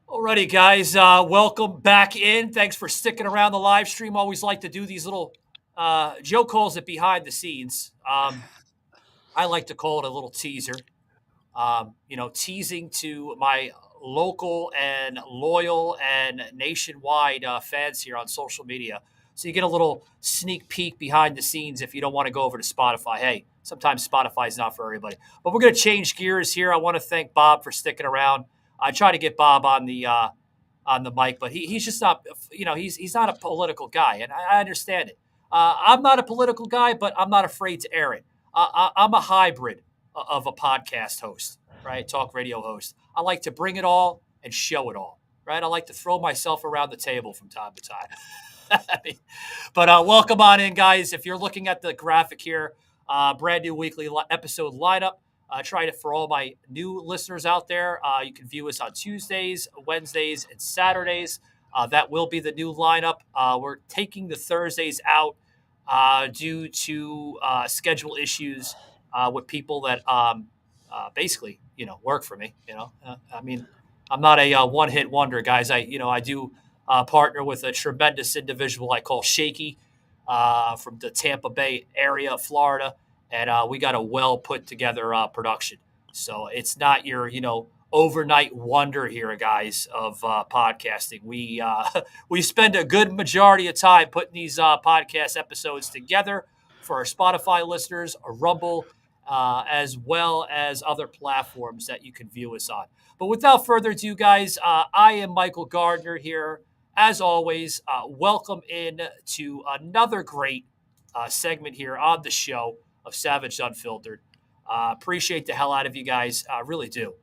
Alrighty, guys, welcome back in. Thanks for sticking around the live stream. Always like to do these little, Joe calls it behind the scenes. I like to call it a little teaser. Teasing to my local and loyal and nationwide fans here on social media. So you get a little sneak peek behind the scenes if you don't want to go over to Spotify. Hey, sometimes Spotify is not for everybody. But we're going to change gears here. I want to thank Bob for sticking around. I try to get Bob on the mic, but he's just not. He's not a political guy, and I understand it. I'm not a political guy, but I'm not afraid to air it. I'm a hybrid of a podcast host, right? Talk radio host. I like to bring it all and show it all, right? I like to throw myself around the table from time to time. But welcome on in, guys. If you're looking at the graphic here, brand new weekly episode lineup. Try it for all my new listeners out there. You can view us on Tuesdays, Wednesdays, and Saturdays. That will be the new lineup. We're taking the Thursdays out due to schedule issues with people that basically, work for me. I'm not a one-hit wonder, guys. I do partner with a tremendous individual I call Shaky from the Tampa Bay area of Florida, and we got a well put together production. So it's not your, overnight wonder here, guys, of podcasting. We we spend a good majority of time putting these podcast episodes together for our Spotify listeners, a Rumble, as well as other platforms that you can view us on. But without further ado, guys, I am Michael Gardner here. As always, welcome in to another great segment here on the show of Savage Unfiltered. Appreciate the hell out of you guys. I really do.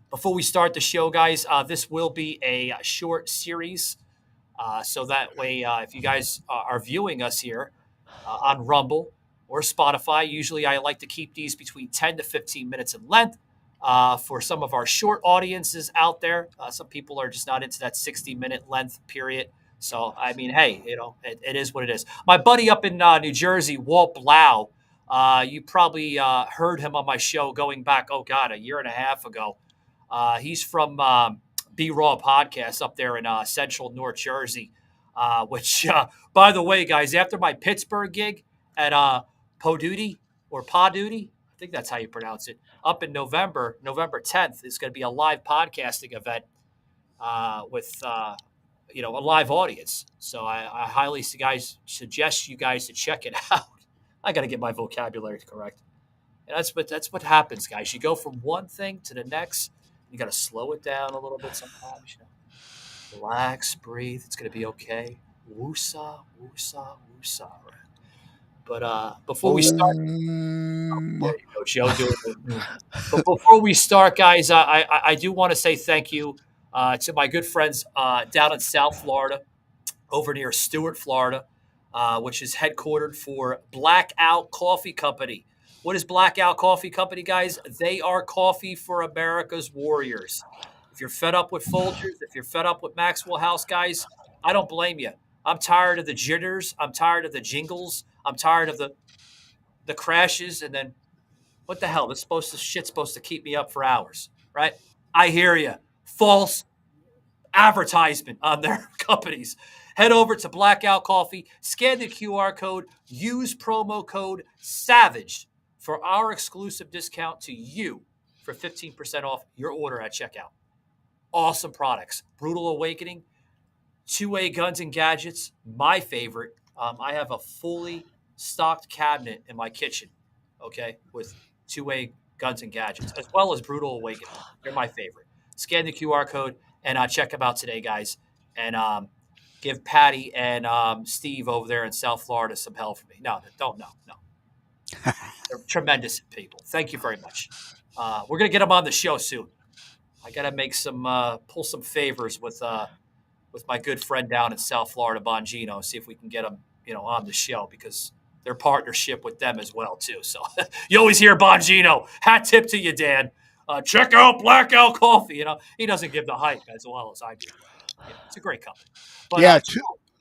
Before we start the show, guys, this will be a short series. So that way, if you guys are viewing us here on Rumble or Spotify, usually I like to keep these between 10 to 15 minutes in length. For some of our short audiences out there, some people are just not into that 60-minute length period. So, I mean, hey, it is what it is. My buddy up in New Jersey, Walt Blau, you probably heard him on my show going back, a year and a half ago. He's from B-Raw Podcast up there in central North Jersey, which, by the way, guys, after my Pittsburgh gig at Po Duty or Pa Duty, I think that's how you pronounce it, up in November 10th, is going to be a live podcasting event with a live audience. So I highly suggest you guys to check it out. I got to get my vocabulary correct. And that's what happens, guys. You go from one thing to the next. You got to slow it down a little bit sometimes. Relax, breathe. It's going to be okay. Woosa, woosa, woosa. But before we start, there you go, Joe. But before we start, guys, I do want to say thank you to my good friends down in South Florida, over near Stuart, Florida, which is headquartered for Blackout Coffee Company. What is Blackout Coffee Company, guys? They are coffee for America's warriors. If you're fed up with Folgers, if you're fed up with Maxwell House, guys, I don't blame you. I'm tired of the jitters. I'm tired of the jingles. I'm tired of the crashes. And then what the hell? This shit's supposed to keep me up for hours, right? I hear you. False advertisement on their companies. Head over to Blackout Coffee, scan the QR code, use promo code SAVAGE for our exclusive discount to you for 15% off your order at checkout. Awesome products. Brutal Awakening, 2A Guns and Gadgets, my favorite. I have a fully stocked cabinet in my kitchen, okay, with 2A Guns and Gadgets, as well as Brutal Awakening. They're my favorite. Scan the QR code and check them out today, guys. And give Patty and Steve over there in South Florida some help for me. No. They're tremendous people. Thank you very much. We're going to get them on the show soon. I got to make pull some favors with my good friend down in South Florida, Bongino, see if we can get them, on the show because their partnership with them as well too. So you always hear Bongino. Hat tip to you, Dan. Check out Blackout Coffee. He doesn't give the hype as well as I do. But, it's a great company. But,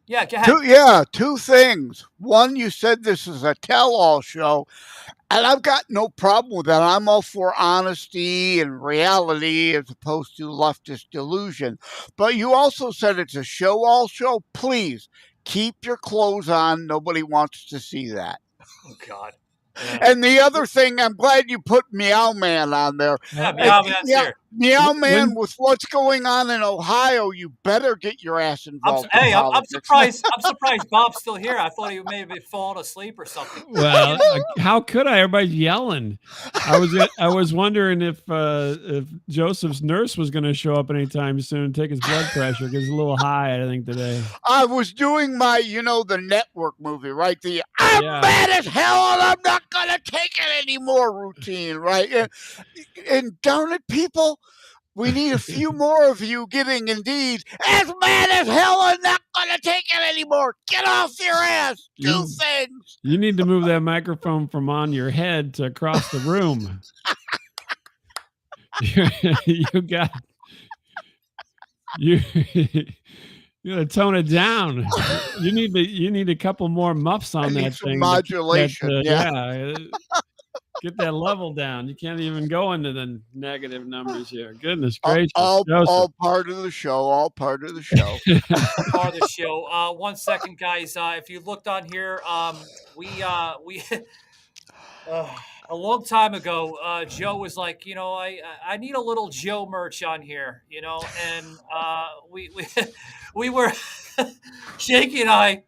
Yeah, go ahead. two things. One, you said this is a tell-all show, and I've got no problem with that. I'm all for honesty and reality as opposed to leftist delusion. But you also said it's a show-all show. Please keep your clothes on. Nobody wants to see that. Oh, God. Yeah. And the other thing, I'm glad you put Meow Man on there. Yeah, Meow Man's here. Meow Man, with what's going on in Ohio, you better get your ass involved. I'm surprised. I'm surprised Bob's still here. I thought he may have been falling asleep or something. Well, how could I? Everybody's yelling. I was wondering if Joseph's nurse was going to show up anytime soon and take his blood pressure because it's a little high, I think, today. I was doing my, the network movie, right? I'm mad as hell and I'm not going to take it anymore routine, right? And darn it, people, we need a few more of you getting indeed as mad as hell and not going to take it anymore. Get off your ass. Do things. You need to move that microphone from on your head to across the room. You got to tone it down. You need a couple more muffs on that thing. Modulation. Get that level down. You can't even go into the negative numbers here. Goodness gracious. All part of the show. All part of the show. Part of the show. 1 second, guys. If you looked on here, we a long time ago, Joe was like, I need a little Joe merch on here, and we were Shaky and I.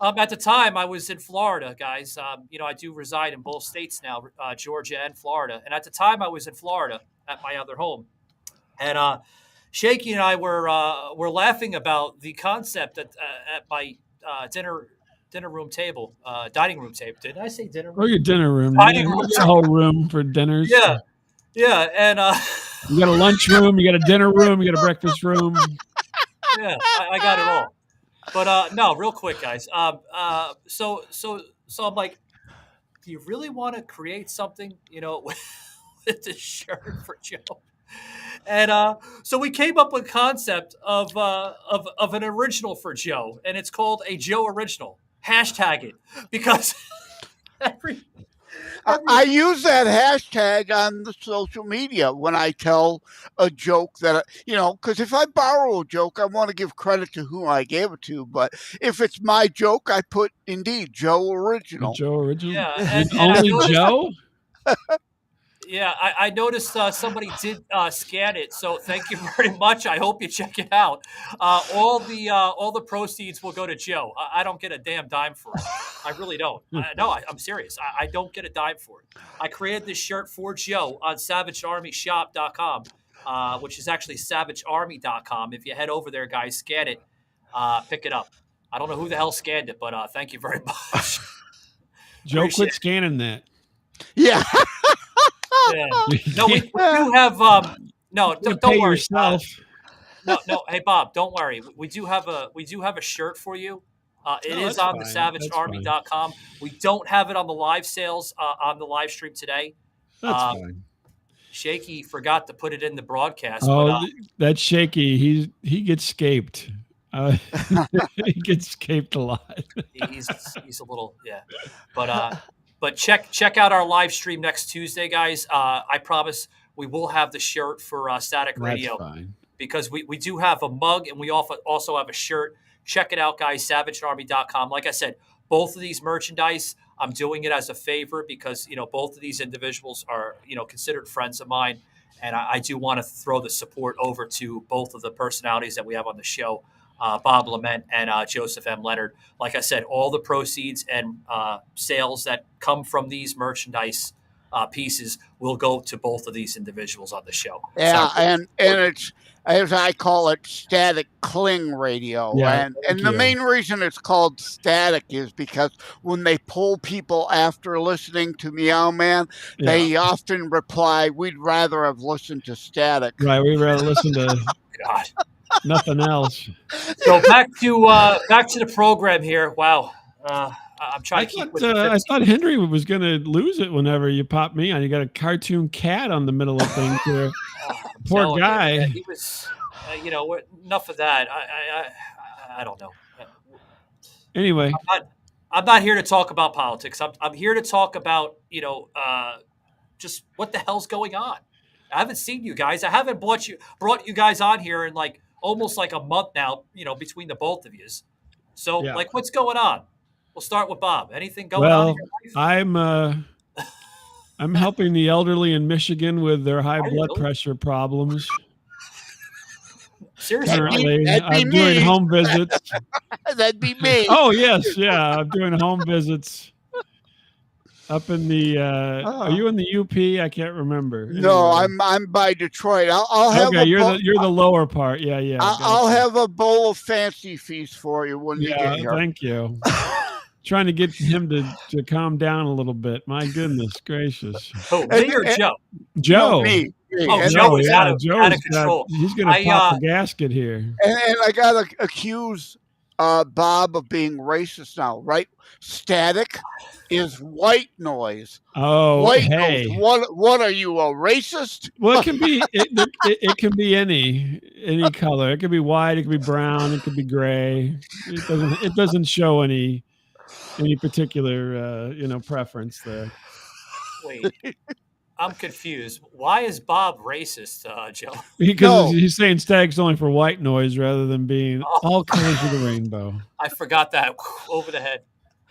At the time, I was in Florida, guys. I do reside in both states now, Georgia and Florida. And at the time, I was in Florida at my other home. And Shaky and I were laughing about the concept at my dining room table. Did I say dinner room? Or your dinner room. Dining room. A whole room for dinners. Yeah. And you got a lunch room, you got a dinner room, you got a breakfast room. Yeah, I got it all. But no, real quick, guys. So I'm like, do you really want to create something, with this shirt for Joe? And so we came up with a concept of an original for Joe, and it's called a Joe original. Hashtag it because I use that hashtag on the social media when I tell a joke that, because if I borrow a joke, I want to give credit to who I gave it to. But if it's my joke, I put, indeed, Joe Original. Joe Original? Yeah. And only Joe? Yeah, I noticed somebody did scan it, so thank you very much. I hope you check it out. All the proceeds will go to Joe. I don't get a damn dime for it. I really don't. I'm serious. I don't get a dime for it. I created this shirt for Joe on SavageArmyShop.com, which is actually SavageArmy.com. If you head over there, guys, scan it, pick it up. I don't know who the hell scanned it, but thank you very much. Joe, quit scanning that. Yeah. Yeah. No, we do have no. Don't worry. Yourself. No. Hey, Bob, don't worry. We do have a shirt for you. It is on the SavageArmy.com. We don't have it on the live sales on the live stream today. That's fine. Shaky forgot to put it in the broadcast. Oh, but that's Shaky. He gets scaped. He gets scaped a lot. he's a little, yeah. But check out our live stream next Tuesday, guys. I promise we will have the shirt for Static Radio. That's fine. Because we do have a mug and we also have a shirt. Check it out, guys, savagearmy.com. Like I said, both of these merchandise, I'm doing it as a favor because, both of these individuals are, considered friends of mine. And I do want to throw the support over to both of the personalities that we have on the show, Bob Lament and Joseph M. Leonard. Like I said, all the proceeds and sales that come from these merchandise pieces will go to both of these individuals on the show. Yeah, and it's, as I call it, static cling radio. Yeah, and the main reason it's called static is because when they pull people after listening to Meow Man, they often reply, "We'd rather have listened to static." Right, we'd rather listen to God. Nothing else. So back to the program here. Wow. I'm trying to keep with I thought Henry was going to lose it whenever you pop me on. You got a cartoon cat on the middle of things here. Poor guy. You, he was, enough of that. I don't know. Anyway, I'm not here to talk about politics. I'm here to talk about just what the hell's going on. I haven't seen you guys. I haven't brought you guys on here in almost a month now. Between the both of you. So what's going on? We'll start with Bob. Anything going on in your life? I'm helping the elderly in Michigan with their high blood pressure problems. Seriously, currently, I'm doing home visits. That'd be me. Oh yes, yeah, I'm doing home visits up in the. Are you in the UP? I can't remember. No, anyway. I'm by Detroit. I'll have. Okay, you're the lower part. Yeah. I'll have a bowl of fancy feast for you when you get here. Thank you. Trying to get him to calm down a little bit. My goodness gracious. Oh, me or Joe? Joe. No, me. Oh, Joe is out of control. He's going to pop the gasket here. And I got to accuse Bob of being racist now, right? Static is white noise. Oh, white hey. Noise. What are you, a racist? Well, it can be it can be any color. It could be white, it could be brown, it could be gray. It doesn't show any particular preference there. Wait, I'm confused. Why is Bob racist, Joe? Because he's saying stag's only for white noise rather than being all colors of the rainbow. I forgot that. Over the head.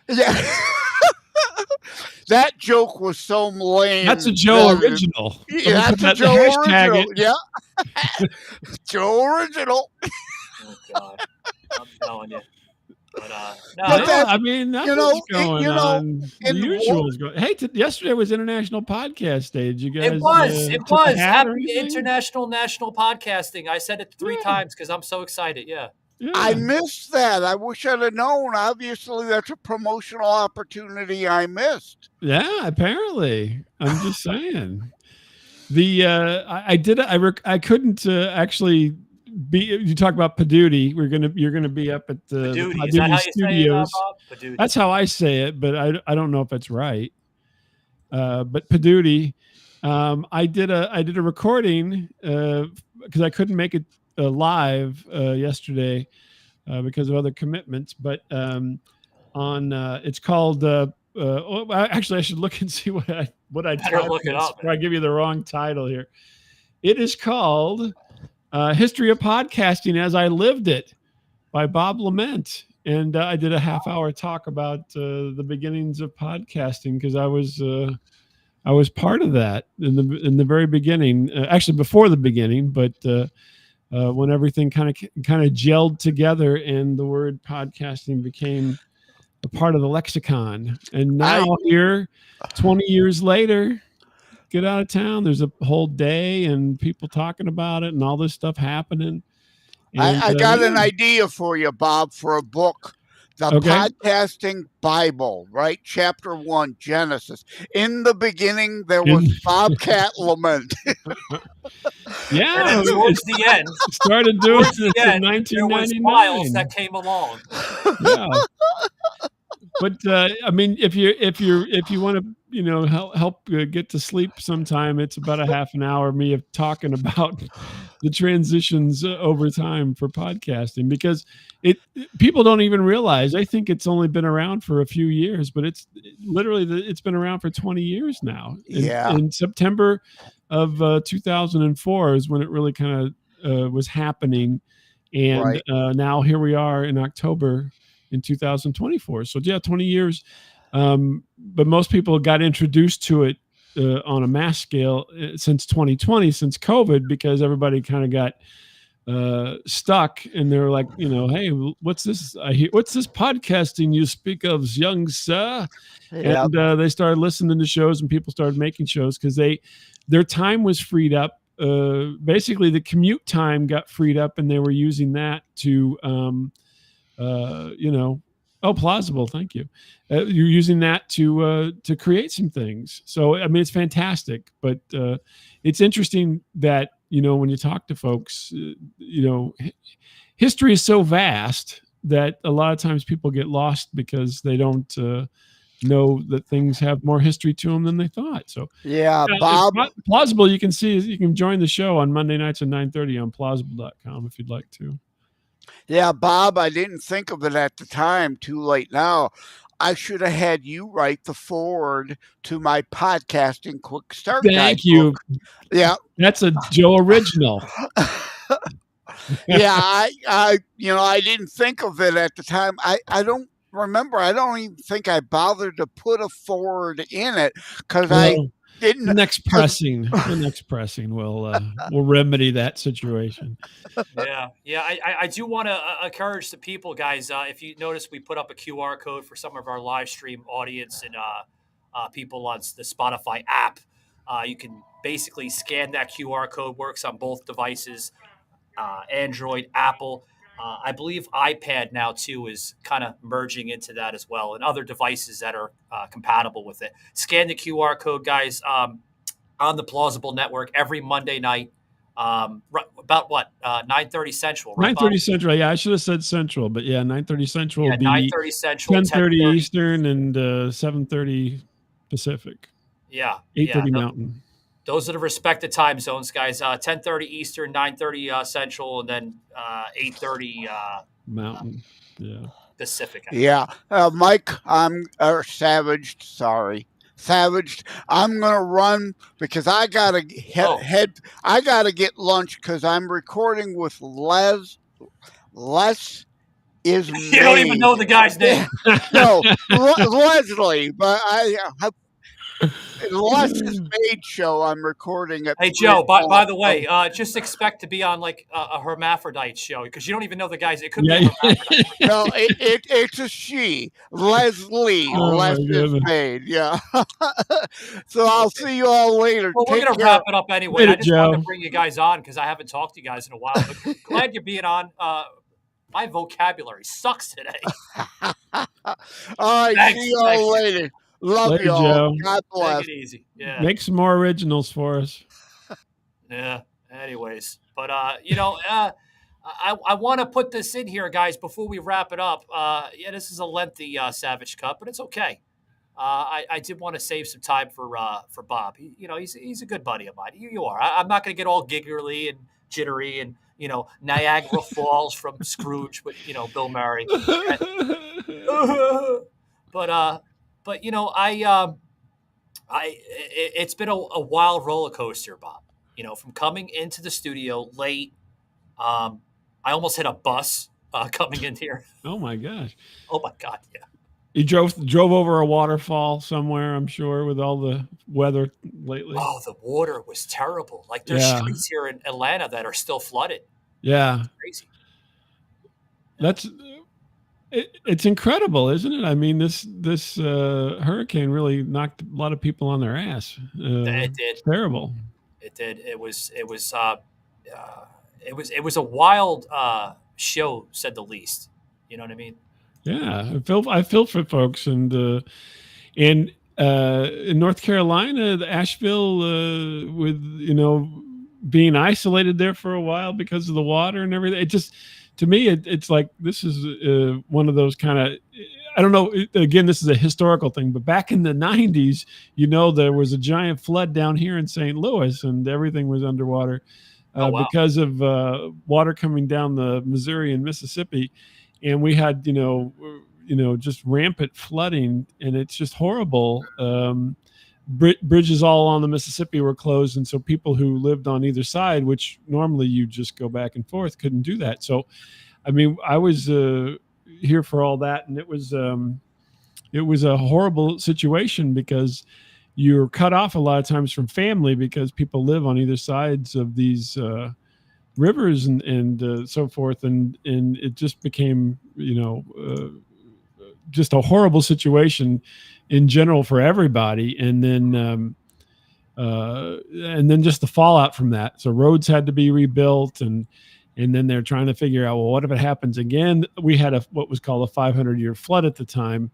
Yeah. That joke was so lame. That's a Joe original. Yeah, that's a Joe original. Yeah. Joe original. Oh, God. I'm telling you. But, I mean, nothing's going on. The usual is going. Hey, yesterday was International Podcast Day. Did you guys? It was. Happy International National Podcasting. I said it 3 times because I'm so excited. Yeah. I missed that. I wish I'd have known. Obviously, that's a promotional opportunity I missed. Yeah, apparently. I'm just saying. I couldn't actually. You talk about Paduti. You're gonna be up at the Paduti Studios. That's how I say it, but I don't know if that's right. But Paduti, I did a recording because I couldn't make it live yesterday because of other commitments. But it's called. Actually, I should look and see what I look it up. Before I give you the wrong title here. It is called. History of Podcasting as I Lived It by Bob Lament. And I did a half-hour talk about the beginnings of podcasting because I was part of that in the very beginning, actually before the beginning, but when everything kind of gelled together and the word podcasting became a part of the lexicon. And now here, 20 years later, get out of town. There's a whole day and people talking about it and all this stuff happening. And, I got an idea for you, Bob, for a book. The Podcasting Bible, right? Chapter 1, Genesis. In the beginning, there was Bobcat Lament. Yeah. And towards the end. Started doing this in 1999. There was Miles that came along. Yeah. But I mean, if you want to help get to sleep sometime, it's about a half an hour of me of talking about the transitions over time for podcasting, because people don't even realize. I think it's only been around for a few years, but it's been around for 20 years now. Yeah. In September of 2004 is when it really kind of was happening. And Right. now here we are in October in 2024. So yeah, 20 years. But most people got introduced to it on a mass scale since 2020, since COVID, because everybody kind of got stuck, and they're like, hey, what's this? What's this podcasting you speak of, young sir? Yep. And they started listening to shows, and people started making shows because their time was freed up. Basically, the commute time got freed up, and they were using that to, plausible. Thank you. You're using that to create some things. So I mean, it's fantastic, but it's interesting that when you talk to folks, history is so vast that a lot of times people get lost because they don't know that things have more history to them than they thought. So yeah, Bob. Plausible, you can join the show on Monday nights at 9:30 on plausible.com if you'd like to. Yeah, Bob, I didn't think of it at the time. Too late now. I should have had you write the foreword to my podcasting quick start guide. Thank you. Yeah, that's a Joe original. Yeah, I didn't think of it at the time. I don't remember. I don't even think I bothered to put a forward in it because I didn't. The next pressing will remedy that situation. Yeah. I do want to encourage the people, guys. If you notice, we put up a QR code for some of our live stream audience and people on the Spotify app. You can basically scan that QR code. Works on both devices, Android, Apple. I believe iPad now too is kind of merging into that as well, and other devices that are compatible with it. Scan the QR code, guys, on the Plausible Network every Monday night. About what 9:30 Central. Right, 9:30 Central. Yeah, I should have said Central, but yeah, 9:30 Central. Yeah, will be 9:30 Central, 10:30 Eastern, and 7:30 Pacific. Yeah, 8:30 Mountain. Those are the respective time zones, guys. 10:30 Eastern, 9:30 Central, and then 8:30 Mountain. Yeah. Pacific. Yeah, Mike, Savaged. Sorry, Savaged. I'm gonna run because I gotta head. I gotta get lunch because I'm recording with Les. Les is. You don't even know the guy's name. No, Leslie, but Les' Made show I'm recording at. Hey Joe, by the way, just expect to be on like a hermaphrodite show because you don't even know the guys. It could be a hermaphrodite. No, it's a she. Leslie. Les' Made. Yeah. So I'll see you all later. Well, we're gonna wrap it up anyway. I just wanted to bring you guys on because I haven't talked to you guys in a while. But glad you're being on. My vocabulary sucks today. All right, Thanks, see you all later. Love you all. Joe. God bless. Take it easy. Yeah. Make some more originals for us. Yeah. Anyways, but I want to put this in here, guys, before we wrap it up. Yeah, this is a lengthy Savage Cut, but it's okay. I did want to save some time for Bob. He's a good buddy of mine. You are. I'm not going to get all giggly and jittery and Niagara Falls from Scrooge with Bill Murray. But it's been a wild roller coaster, Bob. From coming into the studio late, I almost hit a bus coming in here. Oh my gosh! Oh my God! Yeah. You drove over a waterfall somewhere, I'm sure, with all the weather lately. Oh, the water was terrible. Like there's streets here in Atlanta that are still flooded. Yeah, it's crazy. It's incredible, isn't it? I mean, this hurricane really knocked a lot of people on their ass. It did. It's terrible. It did. It was a wild show, said the least. You know what I mean? Yeah, I feel for folks, and in North Carolina, Asheville, with being isolated there for a while because of the water and everything. It just, to me, it's like this is one of those kind of. I don't know. Again, this is a historical thing, but back in the 90s, there was a giant flood down here in St. Louis, and everything was underwater Oh, wow. because of water coming down the Missouri and Mississippi, and we had just rampant flooding, and it's just horrible. Bridges all on the Mississippi were closed, and so people who lived on either side, which normally you just go back and forth, couldn't do that. So, I mean, I was here for all that, and it was a horrible situation because you're cut off a lot of times from family because people live on either sides of these rivers and so forth, and it just became just a horrible situation in general for everybody, and then just the fallout from that. So roads had to be rebuilt, and then they're trying to figure out, well, what if it happens again? We had what was called a 500-year flood at the time.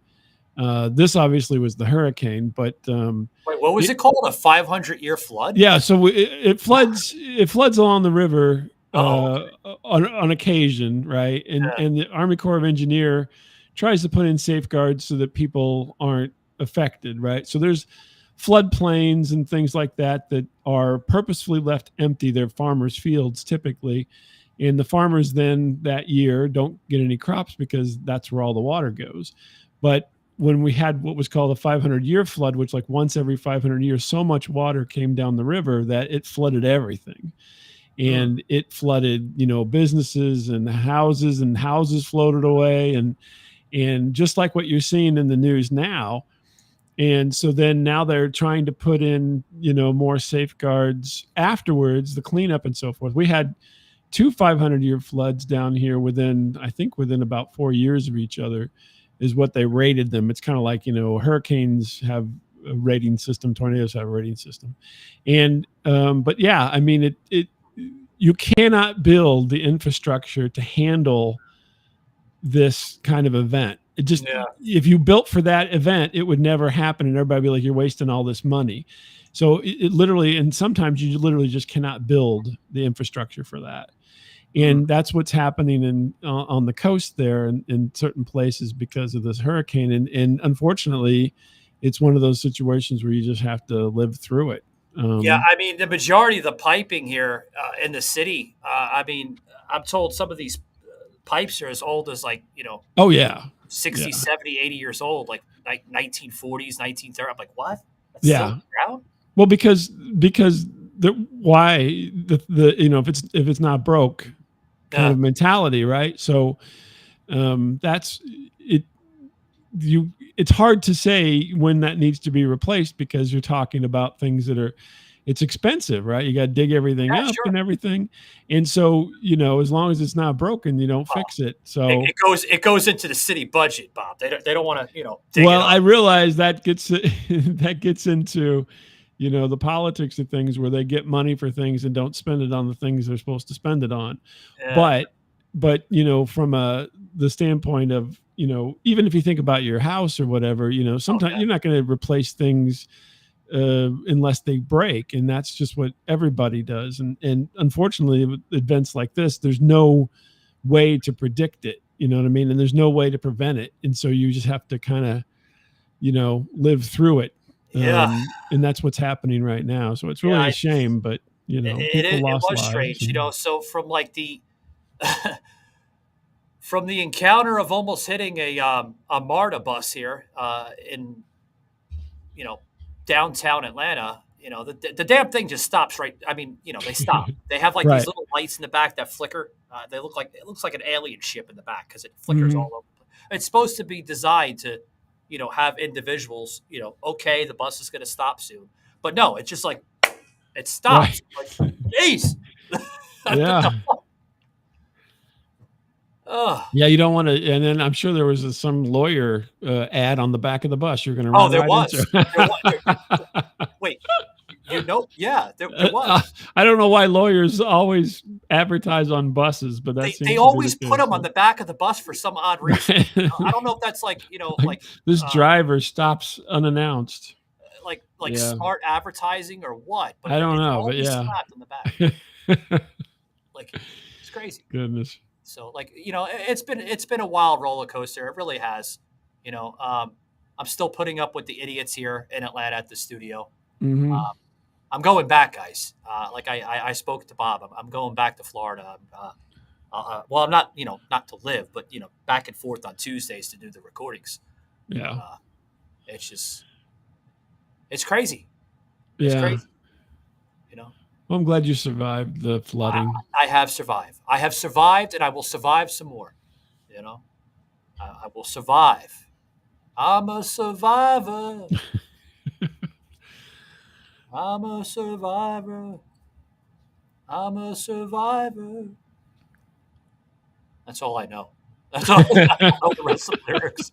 This obviously was the hurricane, but wait, what was it called? A 500-year flood? Yeah, so it floods. It floods along the river on occasion, right? And the Army Corps of Engineer tries to put in safeguards so that people aren't affected, right? So there's floodplains and things like that are purposefully left empty. They're farmers' fields typically, and the farmers then that year don't get any crops because that's where all the water goes. But when we had what was called a 500-year flood, which like once every 500 years, so much water came down the river that it flooded everything. And it flooded, businesses and houses floated away. And just like what you're seeing in the news now. And so then now they're trying to put in, more safeguards afterwards, the cleanup and so forth. We had 2 500-year floods down here within about 4 years of each other is what they rated them. It's kind of like, hurricanes have a rating system, tornadoes have a rating system. And, but yeah, I mean, you cannot build the infrastructure to handle this kind of event. It just, if you built for that event, it would never happen. And everybody would be like, you're wasting all this money. So it literally, and sometimes you literally just cannot build the infrastructure for that. And that's what's happening on the coast there in certain places because of this hurricane. And unfortunately, it's one of those situations where you just have to live through it. Yeah, I mean, the majority of the piping here in the city, I mean, I'm told some of these pipes are as old as 60, 70, 80 years old, like 1940s, 1930s. I'm like, what? That's still around? Well, because why if it's not broke kind of mentality, right? So that's it. It's hard to say when that needs to be replaced because you're talking about things that it's expensive, right? You got to dig everything up and everything. And so, as long as it's not broken, you don't fix it. So it goes into the city budget, Bob. They don't want to, dig well, it up. I realize that gets into, the politics of things where they get money for things and don't spend it on the things they're supposed to spend it on. Yeah. But from the standpoint of, even if you think about your house or whatever, sometimes you're not going to replace things unless they break. And that's just what everybody does. And unfortunately, with events like this, there's no way to predict it. You know what I mean? And there's no way to prevent it. And so you just have to kind of, live through it. Yeah. And that's what's happening right now. So it's really a shame, but it was strange, so from like from the encounter of almost hitting a MARTA bus here in, downtown Atlanta, the damn thing just stops right. I mean, they stop. They have like these little lights in the back that flicker. It looks like an alien ship in the back because it flickers all over. It's supposed to be designed to, have individuals, okay, the bus is going to stop soon. But no, it's just like, it stops. Right. Like, jeez. Yeah. Yeah, you don't want to. And then I'm sure there was some lawyer ad on the back of the bus. You're going to run. Oh, there was. Wait, yeah, there was. I don't know why lawyers always advertise on buses, but they always put them on the back of the bus for some odd reason. I don't know if that's like this driver stops unannounced, like smart advertising or what. But I don't know, but yeah, on the back. Like, it's crazy. Goodness. So it's been a wild roller coaster. It really has. You know, I'm still putting up with the idiots here in Atlanta at the studio. Mhm. I'm going back, guys. Like I spoke to Bob. I'm going back to Florida. Well, I'm not, not to live, but back and forth on Tuesdays to do the recordings. Yeah. It's just, it's crazy. It's Yeah. crazy. Well, I'm glad you survived the flooding. I have survived. I have survived, and I will survive some more. I will survive. I'm a survivor. I'm a survivor. I'm a survivor. That's all I know. That's all. I don't know the rest of the lyrics.